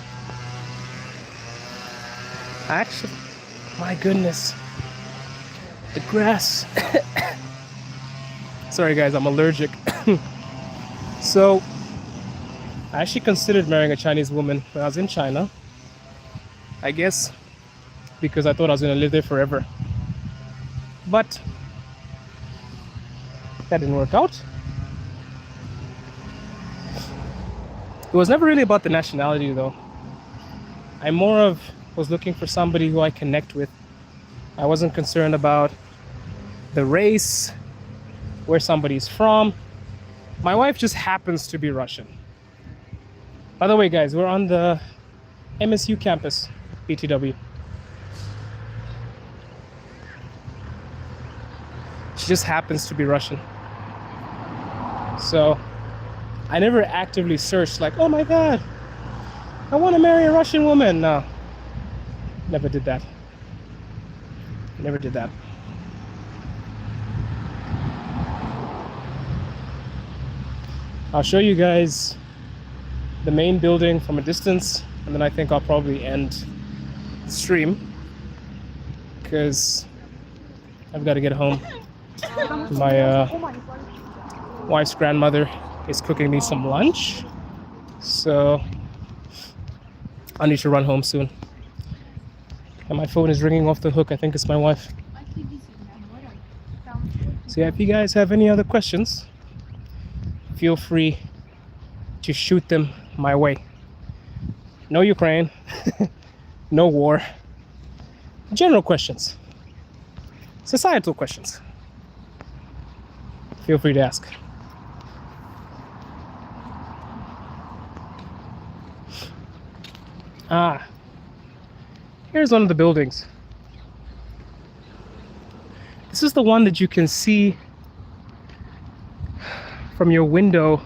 Actually, my goodness. The grass. Sorry guys, I'm allergic. So, I actually considered marrying a Chinese woman when I was in China. I guess because I thought I was going to live there forever. But that didn't work out. It was never really about the nationality though. I was looking for somebody who I connect with. I wasn't concerned about the race, where somebody's from. My wife just happens to be Russian. By the way, guys, we're on the MSU campus, BTW. She just happens to be Russian. So I never actively searched like, oh my God, I want to marry a Russian woman. No, never did that. Never did that. I'll show you guys the main building from a distance, and then I think I'll probably end the stream because I've got to get home. My wife's grandmother is cooking me some lunch, so I need to run home soon. And my phone is ringing off the hook. I think it's my wife. So yeah, if you guys have any other questions, feel free to shoot them my way. No Ukraine, no war. General questions, societal questions. Feel free to ask. Here's one of the buildings. This is the one that you can see from your window,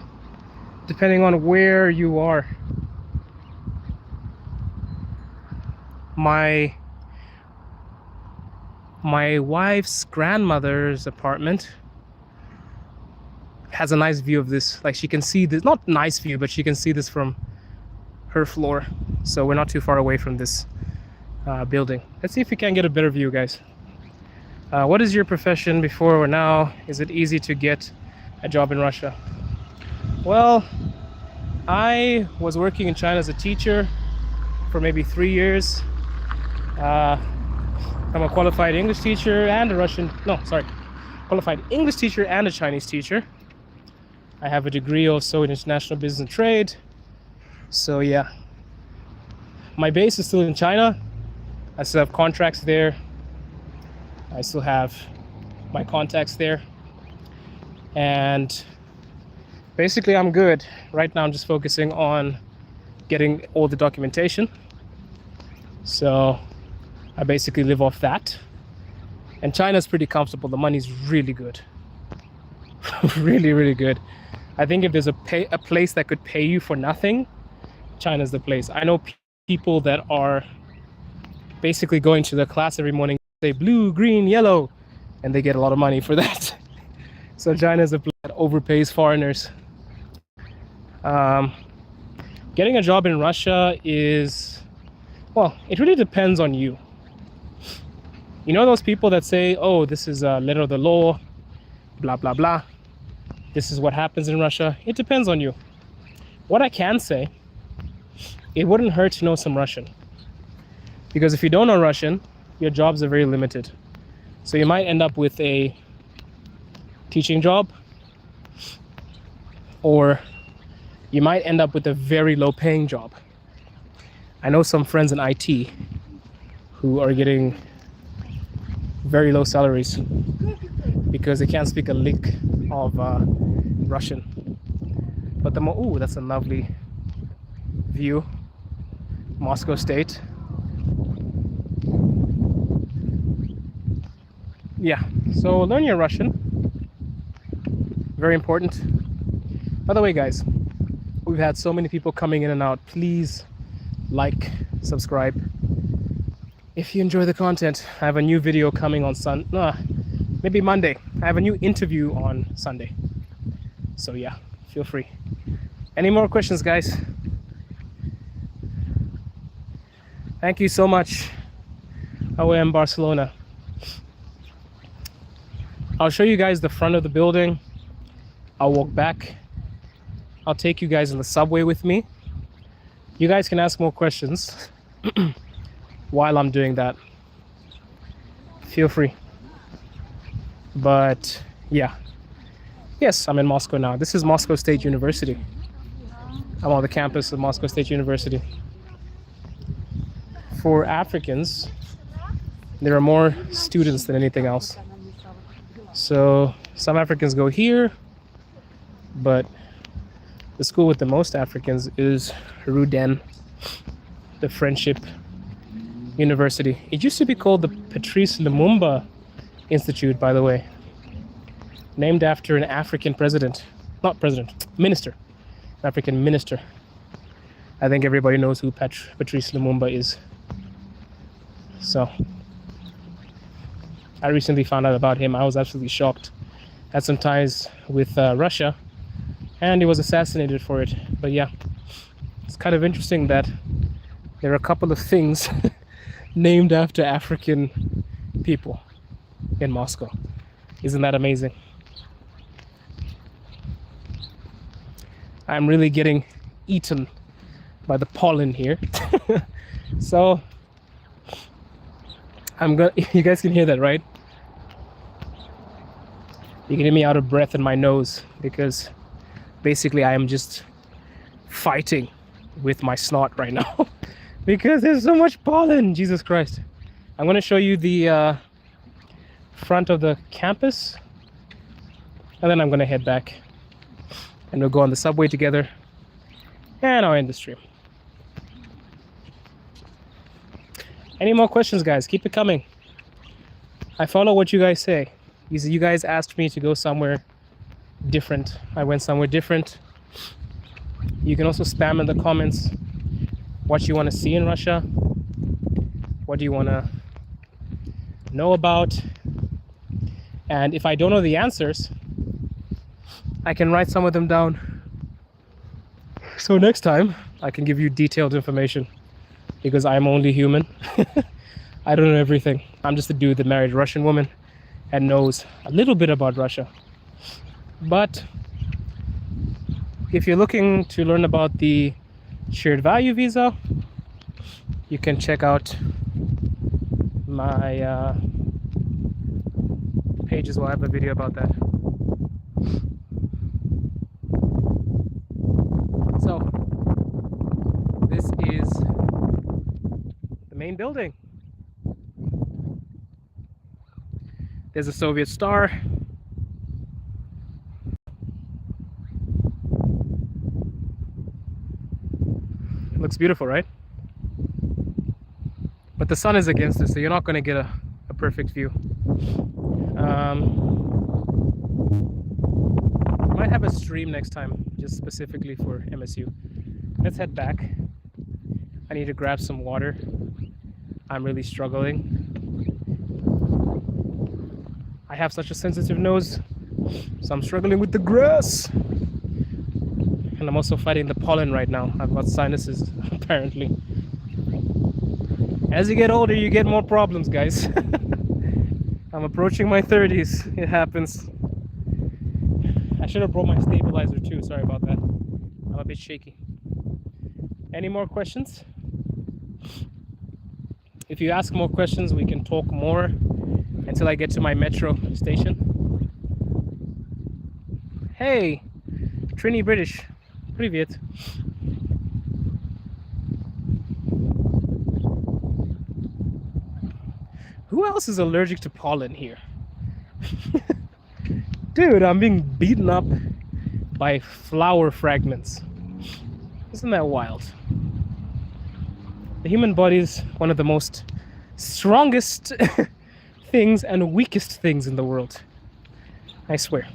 depending on where you are. My wife's grandmother's apartment has a nice view of this. Like, she can see this, not nice view, but she can see this from her floor. So we're not too far away from this building. Let's see if we can get a better view, guys. What is your profession before or now? Is it easy to get a job in Russia? Well, I was working in China as a teacher for maybe 3 years. I'm a qualified English teacher and qualified English teacher and a Chinese teacher. I have a degree also in international business and trade. So yeah, my base is still in China. I still have contracts there. I still have my contacts there. And basically I'm good. Right now I'm just focusing on getting all the documentation. So I basically live off that. And China's pretty comfortable. The money's really good. Really, really good. I think if there's a place that could pay you for nothing, China's the place. I know people that are basically going to their class every morning, say blue, green, yellow, and they get a lot of money for that. So China is a place that overpays foreigners. Getting a job in Russia is, well, it really depends on you. You know those people that say, oh, this is a letter of the law, blah, blah, blah. This is what happens in Russia. It depends on you. What I can say, it wouldn't hurt to know some Russian. Because if you don't know Russian, your jobs are very limited. So you might end up with a teaching job, or you might end up with a very low paying job. I know some friends in IT who are getting very low salaries because they can't speak a lick of Russian. But ooh, that's a lovely view. Moscow State. Yeah, so learn your Russian. Very important. By the way, guys, we've had so many people coming in and out. Please like, subscribe. If you enjoy the content, I have a new video coming on maybe Monday. I have a new interview on Sunday. So yeah, feel free. Any more questions, guys? Thank you so much. How I am, Barcelona. I'll show you guys the front of the building. I'll walk back. I'll take you guys in the subway with me. You guys can ask more questions while I'm doing that. Feel free. But yeah. Yes, I'm in Moscow now. This is Moscow State University. I'm on the campus of Moscow State University. For Africans, there are more students than anything else. So some Africans go here, but the school with the most Africans is Ruden, the Friendship University. It used to be called the Patrice Lumumba Institute, by the way, named after an African minister, African minister. I think everybody knows who Patrice Lumumba is. So I recently found out about him. I was absolutely shocked. Had some ties with Russia, and he was assassinated for it. But yeah, it's kind of interesting that there are a couple of things named after African people in Moscow. Isn't that amazing? I'm really getting eaten by the pollen here. So you guys can hear that, right? You can hear me out of breath in my nose because basically I am just fighting with my snot right now because there's so much pollen. Jesus Christ. I'm going to show you the front of the campus, and then I'm going to head back and we'll go on the subway together, and I'll end the stream. Any more questions, guys? Keep it coming. I follow what you guys say. You guys asked me to go somewhere different. I went somewhere different. You can also spam in the comments what you want to see in Russia. What do you want to know about? And if I don't know the answers, I can write some of them down. So next time, I can give you detailed information. Because I'm only human. I don't know everything. I'm just a dude that married a Russian woman and knows a little bit about Russia. But if you're looking to learn about the shared value visa, you can check out my page as well. I have a video about that. So this is main building. There's a Soviet star. It looks beautiful, right? But the sun is against us, so you're not going to get a perfect view. Might have a stream next time, just specifically for MSU. Let's head back. I need to grab some water. I'm really struggling. I have such a sensitive nose. So I'm struggling with the grass. And I'm also fighting the pollen right now. I've got sinuses, apparently. As you get older, you get more problems, guys. I'm approaching my 30s. It happens. I should have brought my stabilizer too. Sorry about that. I'm a bit shaky. Any more questions? If you ask more questions, we can talk more until I get to my metro station. Hey, Trini British. Привет. Who else is allergic to pollen here? Dude, I'm being beaten up by flower fragments. Isn't that wild? The human body is one of the most strongest things and weakest things in the world. I swear.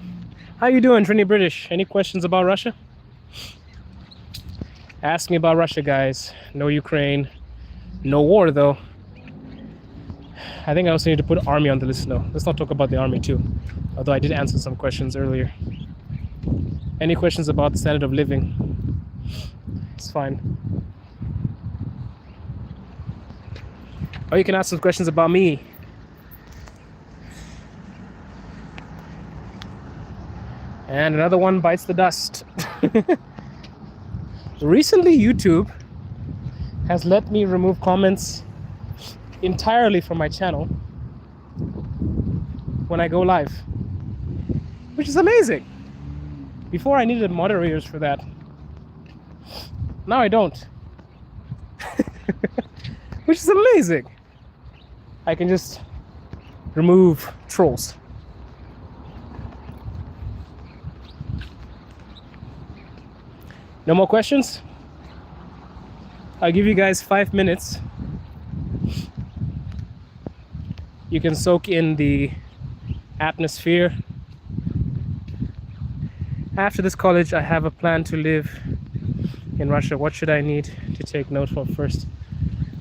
How you doing, Trini British? Any questions about Russia? Ask me about Russia, guys. No Ukraine. No war, though. I think I also need to put army on the list now. Let's not talk about the army too. Although I did answer some questions earlier. Any questions about the standard of living? It's fine. Or you can ask some questions about me. And another one bites the dust. Recently, YouTube has let me remove comments entirely from my channel when I go live, which is amazing. Before I needed moderators for that. Now I don't. Which is amazing. I can just remove trolls. No more questions? I'll give you guys 5 minutes. You can soak in the atmosphere. After this college, I have a plan to live in Russia. What should I need to take note of first?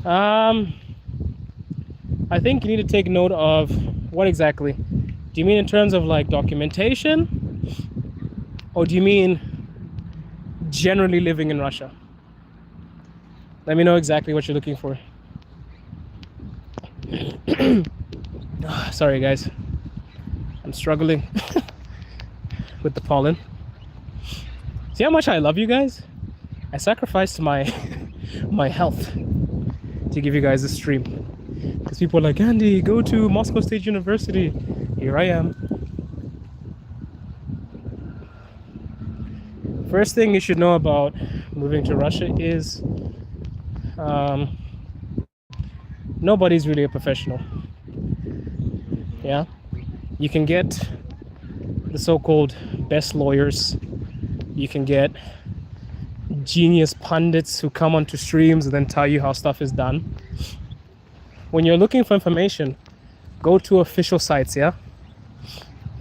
I think you need to take note of what exactly? Do you mean in terms of like documentation? Or do you mean generally living in Russia? Let me know exactly what you're looking for. Sorry guys, I'm struggling with the pollen. See how much I love you guys? I sacrificed my my health to give you guys a stream. Because people are like, Andy, go to Moscow State University. Here I am. First thing you should know about moving to Russia is nobody's really a professional. Yeah, you can get the so-called best lawyers. You can get genius pundits who come onto streams and then tell you how stuff is done. When you're looking for information, go to official sites, yeah?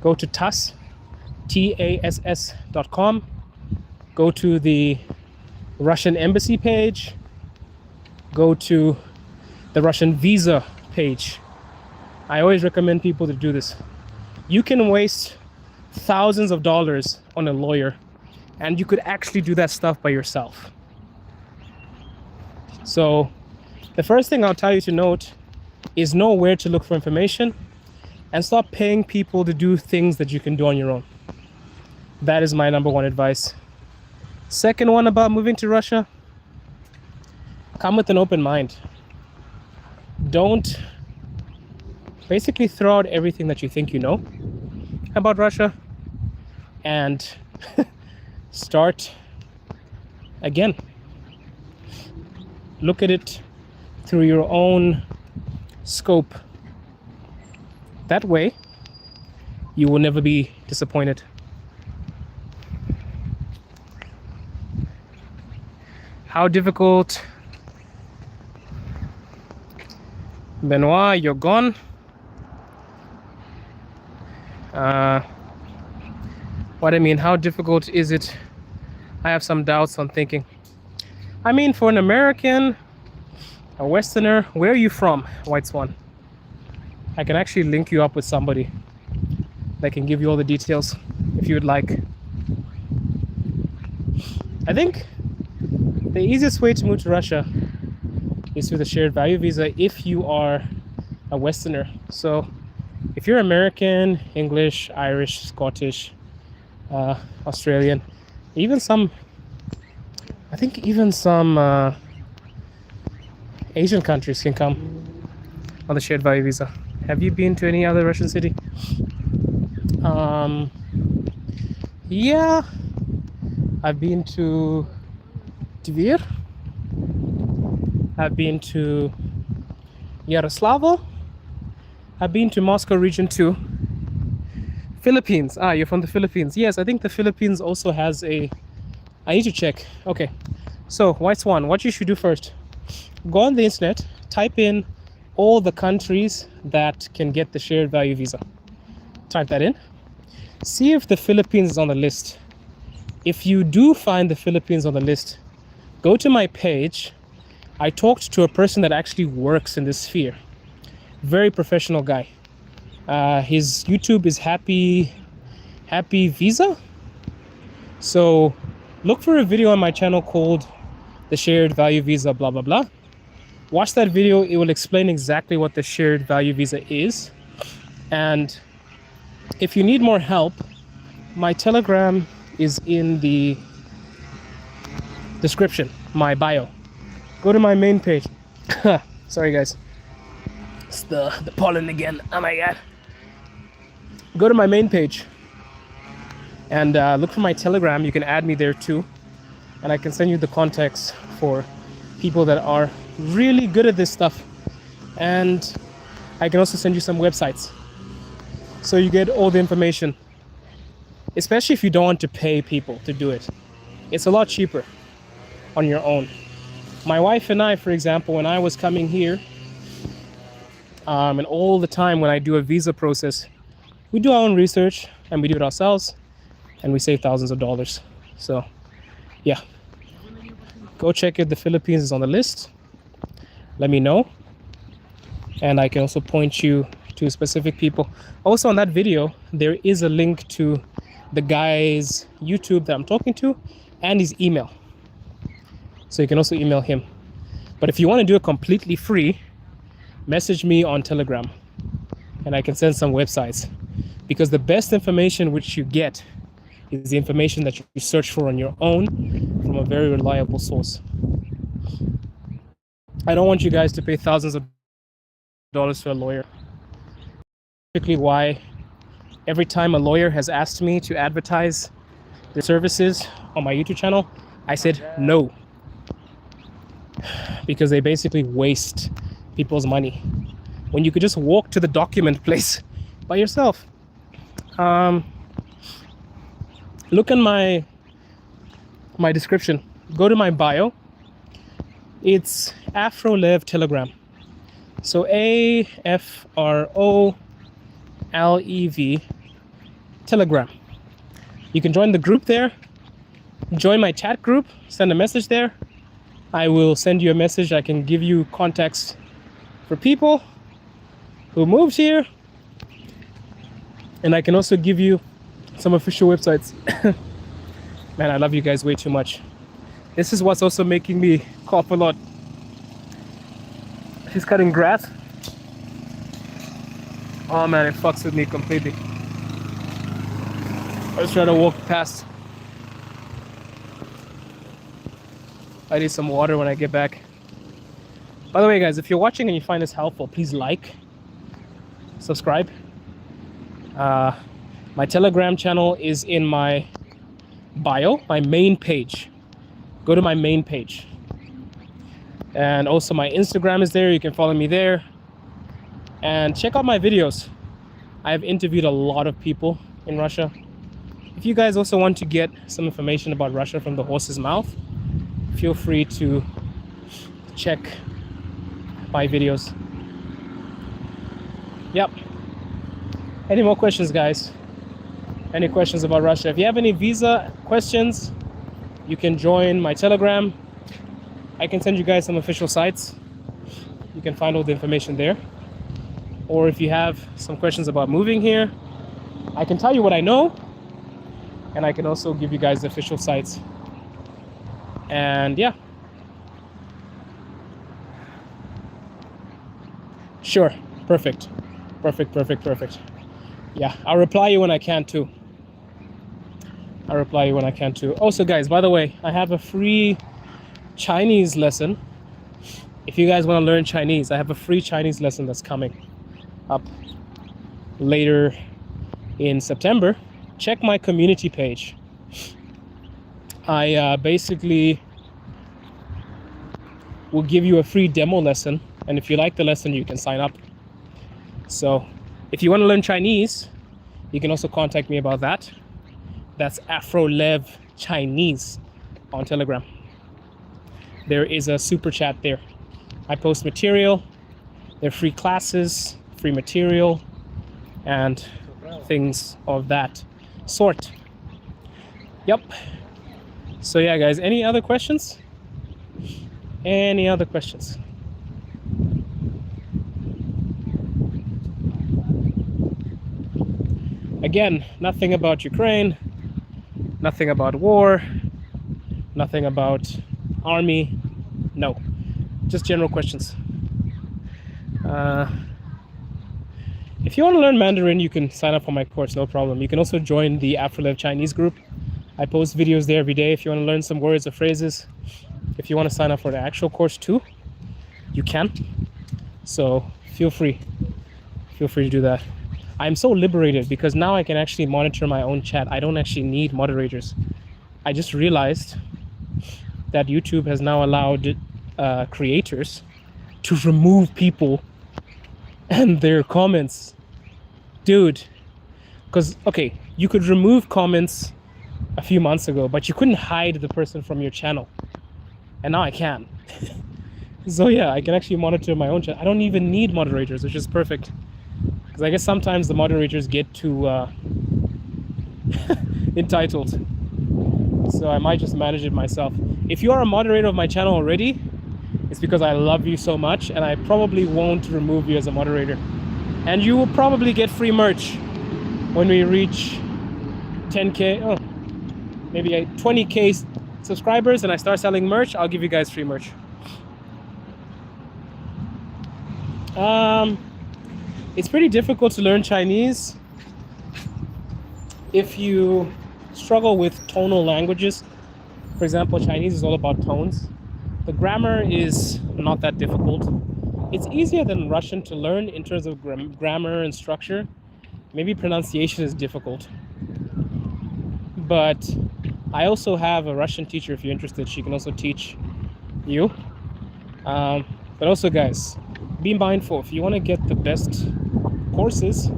Go to TASS, TASS.com. Go to the Russian embassy page. Go to the Russian visa page. I always recommend people to do this. You can waste thousands of dollars on a lawyer, and you could actually do that stuff by yourself. So the first thing I'll tell you to note is know where to look for information and stop paying people to do things that you can do on your own. That is my number one advice. Second one about moving to Russia, come with an open mind. Don't basically throw out everything that you think you know about Russia and start again. Look at it through your own scope. That way, you will never be disappointed. How difficult? Benoit, you're gone. What I mean, how difficult is it? I have some doubts on thinking. I mean, for an American, a Westerner, where are you from, White Swan? I can actually link you up with somebody. that can give you all the details if you would like. I think the easiest way to move to Russia is through the shared value visa if you are a Westerner. So if you're American, English, Irish, Scottish, Australian, even some, I think even some Asian countries can come on the shared value visa. Have you been to any other Russian city? Yeah, I've been to Tver. I've been to Yaroslavl. I've been to Moscow region too. Philippines. Ah, you're from the Philippines. Yes, I think the Philippines also has a... I need to check. Okay. So, White Swan, what you should do first, go on the internet, type in all the countries that can get the shared value visa. Type that in. See if the Philippines is on the list. If you do find the Philippines on the list, go to my page. I talked to a person that actually works in this sphere. Very professional guy. His YouTube is Happy Visa. So look for a video on my channel called The Shared Value Visa, blah, blah, blah. Watch that video. It will explain exactly what the shared value visa is. And if you need more help, my Telegram is in the description, my bio. Go to my main page. Sorry guys, it's the pollen again. Oh my god. Go to my main page and look for my Telegram. You can add me there too, and I can send you the contacts for people that are really good at this stuff. And I can also send you some websites so you get all the information, especially if you don't want to pay people to do it. It's a lot cheaper on your own. My wife and I, for example, when I was coming here, and all the time when I do a visa process, we do our own research and we do it ourselves, and we save thousands of dollars. So yeah, go check if the Philippines is on the list. Let me know, and I can also point you to specific people. Also on that video, there is a link to the guy's YouTube that I'm talking to and his email. So you can also email him. But if you want to do it completely free, message me on Telegram and I can send some websites. Because the best information which you get is the information that you search for on your own from a very reliable source. I don't want you guys to pay thousands of dollars to a lawyer. Typically why every time a lawyer has asked me to advertise their services on my YouTube channel, I said no. Because they basically waste people's money when you could just walk to the document place by yourself. Look in my description. Go to my bio. It's Afrolev Telegram. So AFROLEV Telegram. You can join the group there. Join my chat group. Send a message there. I will send you a message. I can give you contacts for people who moved here. And I can also give you some official websites. Man, I love you guys way too much. This is what's also making me cough a lot. She's cutting grass. Oh man, it fucks with me completely. I was trying to walk past. I need some water when I get back. By the way, guys, if you're watching and you find this helpful, please like, subscribe. My Telegram channel is in my bio, my main page. Go to my main page. And also my Instagram is there. You can follow me there. And check out my videos. I have interviewed a lot of people in Russia. If you guys also want to get some information about Russia from the horse's mouth, feel free to check my videos. Yep. Any more questions, guys? Any questions about Russia? If you have any visa questions, you can join my Telegram. I can send you guys some official sites. You can find all the information there. Or if you have some questions about moving here, I can tell you what I know, and I can also give you guys the official sites. And yeah. Sure. Perfect. Perfect. Yeah, I'll reply you when I can too. Also, guys, by the way, I have a free Chinese lesson. If you guys want to learn Chinese, I have a free Chinese lesson that's coming up later in September. Check my community page. I basically will give you a free demo lesson, and if you like the lesson, you can sign up. So if you want to learn Chinese, you can also contact me about that. That's AfroLev Chinese on Telegram. There is a super chat there. I post material. They're free classes, free material, and things of that sort. Yep. So yeah, guys, any other questions? Again, nothing about Ukraine, nothing about war, nothing about army. No, just general questions. If you want to learn Mandarin, you can sign up for my course, no problem. You can also join the AfroLev Chinese group. I post videos there every day if you want to learn some words or phrases. If you want to sign up for the actual course too, you can. So feel free to do that. I'm so liberated because now I can actually monitor my own chat. I don't actually need moderators. I just realized that YouTube has now allowed creators to remove people and their comments. Dude, because, okay, you could remove comments a few months ago, but you couldn't hide the person from your channel. And now I can. So yeah, I can actually monitor my own chat. I don't even need moderators, which is perfect. Because I guess sometimes the moderators get too entitled. So I might just manage it myself. If you are a moderator of my channel already, it's because I love you so much, and I probably won't remove you as a moderator. And you will probably get free merch when we reach 10K, maybe 20K subscribers, and I start selling merch. I'll give you guys free merch. It's pretty difficult to learn Chinese if you struggle with tonal languages. For example, Chinese is all about tones. The grammar is not that difficult. It's easier than Russian to learn in terms of grammar and structure. Maybe pronunciation is difficult. But I also have a Russian teacher if you're interested. She can also teach you. But also, guys, be mindful. If you want to get the best courses,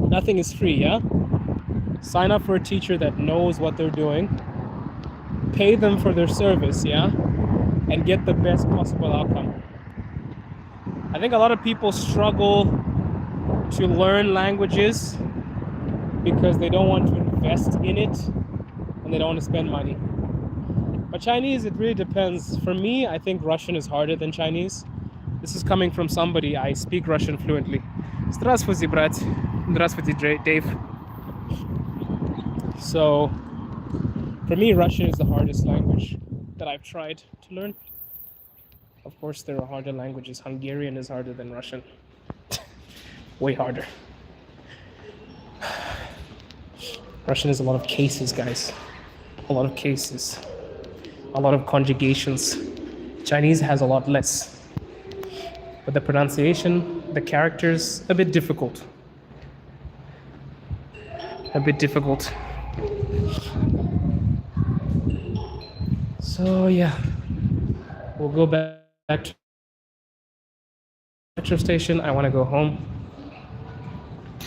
nothing is free, yeah? Sign up for a teacher that knows what they're doing. Pay them for their service, yeah? And get the best possible outcome. I think a lot of people struggle to learn languages because they don't want to invest in it and they don't want to spend money. But Chinese, it really depends. For me, I think Russian is harder than Chinese. This is coming from somebody. I speak Russian fluently. Здравствуйте, брат. Здравствуйте, Dave. So, for me, Russian is the hardest language that I've tried to learn. Of course, there are harder languages. Hungarian is harder than Russian. Way harder. Russian is a lot of cases, guys. A lot of cases. A lot of conjugations. Chinese has a lot less. But the pronunciation, the characters, a bit difficult. So yeah, we'll go back to the metro station. I want to go home.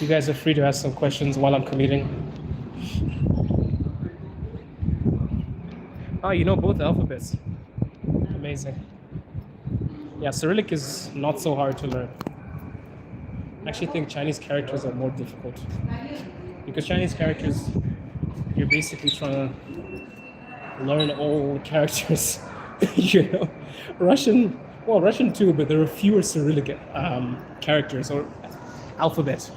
You guys are free to ask some questions while I'm commuting. Oh, you know both alphabets. Amazing. Yeah, Cyrillic is not so hard to learn. I actually think Chinese characters are more difficult. Because Chinese characters, you're basically trying to learn all characters. You know, Russian too, but there are fewer Cyrillic characters or alphabet.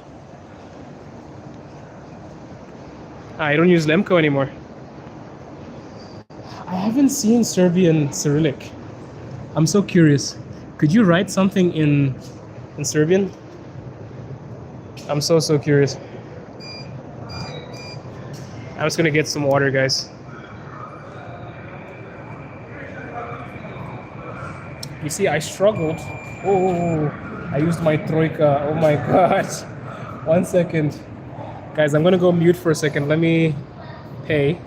I don't use Lemko anymore. I haven't seen Serbian Cyrillic. I'm so curious. Could you write something in Serbian? I'm so curious. I'm just gonna get some water, guys. You see, I struggled. Oh, I used my troika. Oh my gosh. 1 second. Guys, I'm gonna go mute for a second. Let me pay.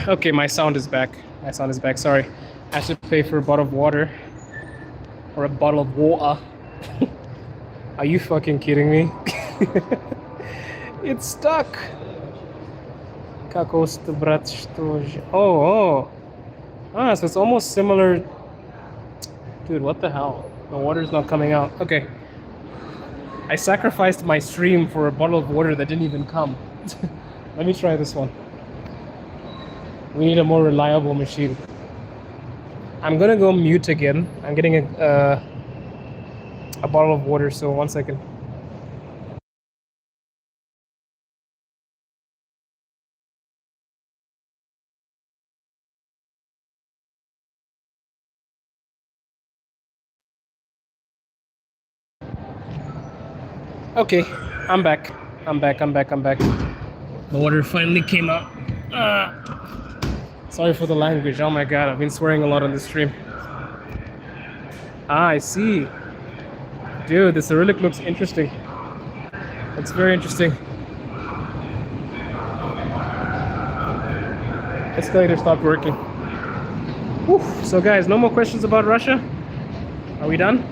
Okay, my sound is back. Sorry. I have to pay for a bottle of water. Or a bottle of water. Are you fucking kidding me? It's stuck. Oh, so it's almost similar. Dude, what the hell? The water's not coming out. Okay. I sacrificed my stream for a bottle of water that didn't even come. Let me try this one. We need a more reliable machine. I'm gonna go mute again. I'm getting a bottle of water, so 1 second. Okay, I'm back. The water finally came out. Sorry for the language. Oh my god, I've been swearing a lot on the stream. I see. Dude, the Cyrillic looks interesting. It's very interesting. Escalator stopped working. Whew. So guys, no more questions about Russia? Are we done?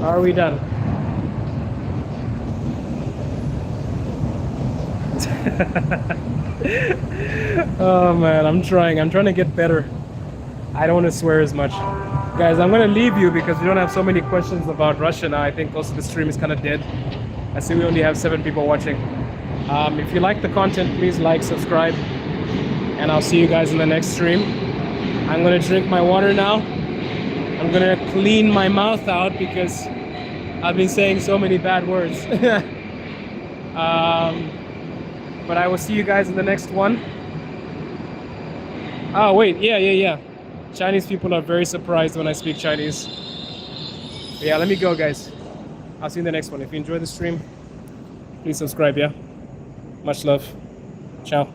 Are we done? Oh man, I'm trying to get better. I don't want to swear as much. Guys, I'm gonna leave you because we don't have so many questions about Russia now. I think most of the stream is kind of dead. I see we only have 7 people watching. If you like the content, please like, subscribe, and I'll see you guys in the next stream. I'm gonna drink my water now. I'm gonna clean my mouth out because I've been saying so many bad words. But I will see you guys in the next one. Oh wait, yeah. Chinese people are very surprised when I speak Chinese. Yeah, let me go, guys. I'll see you in the next one. If you enjoy the stream, please subscribe, yeah? Much love. Ciao.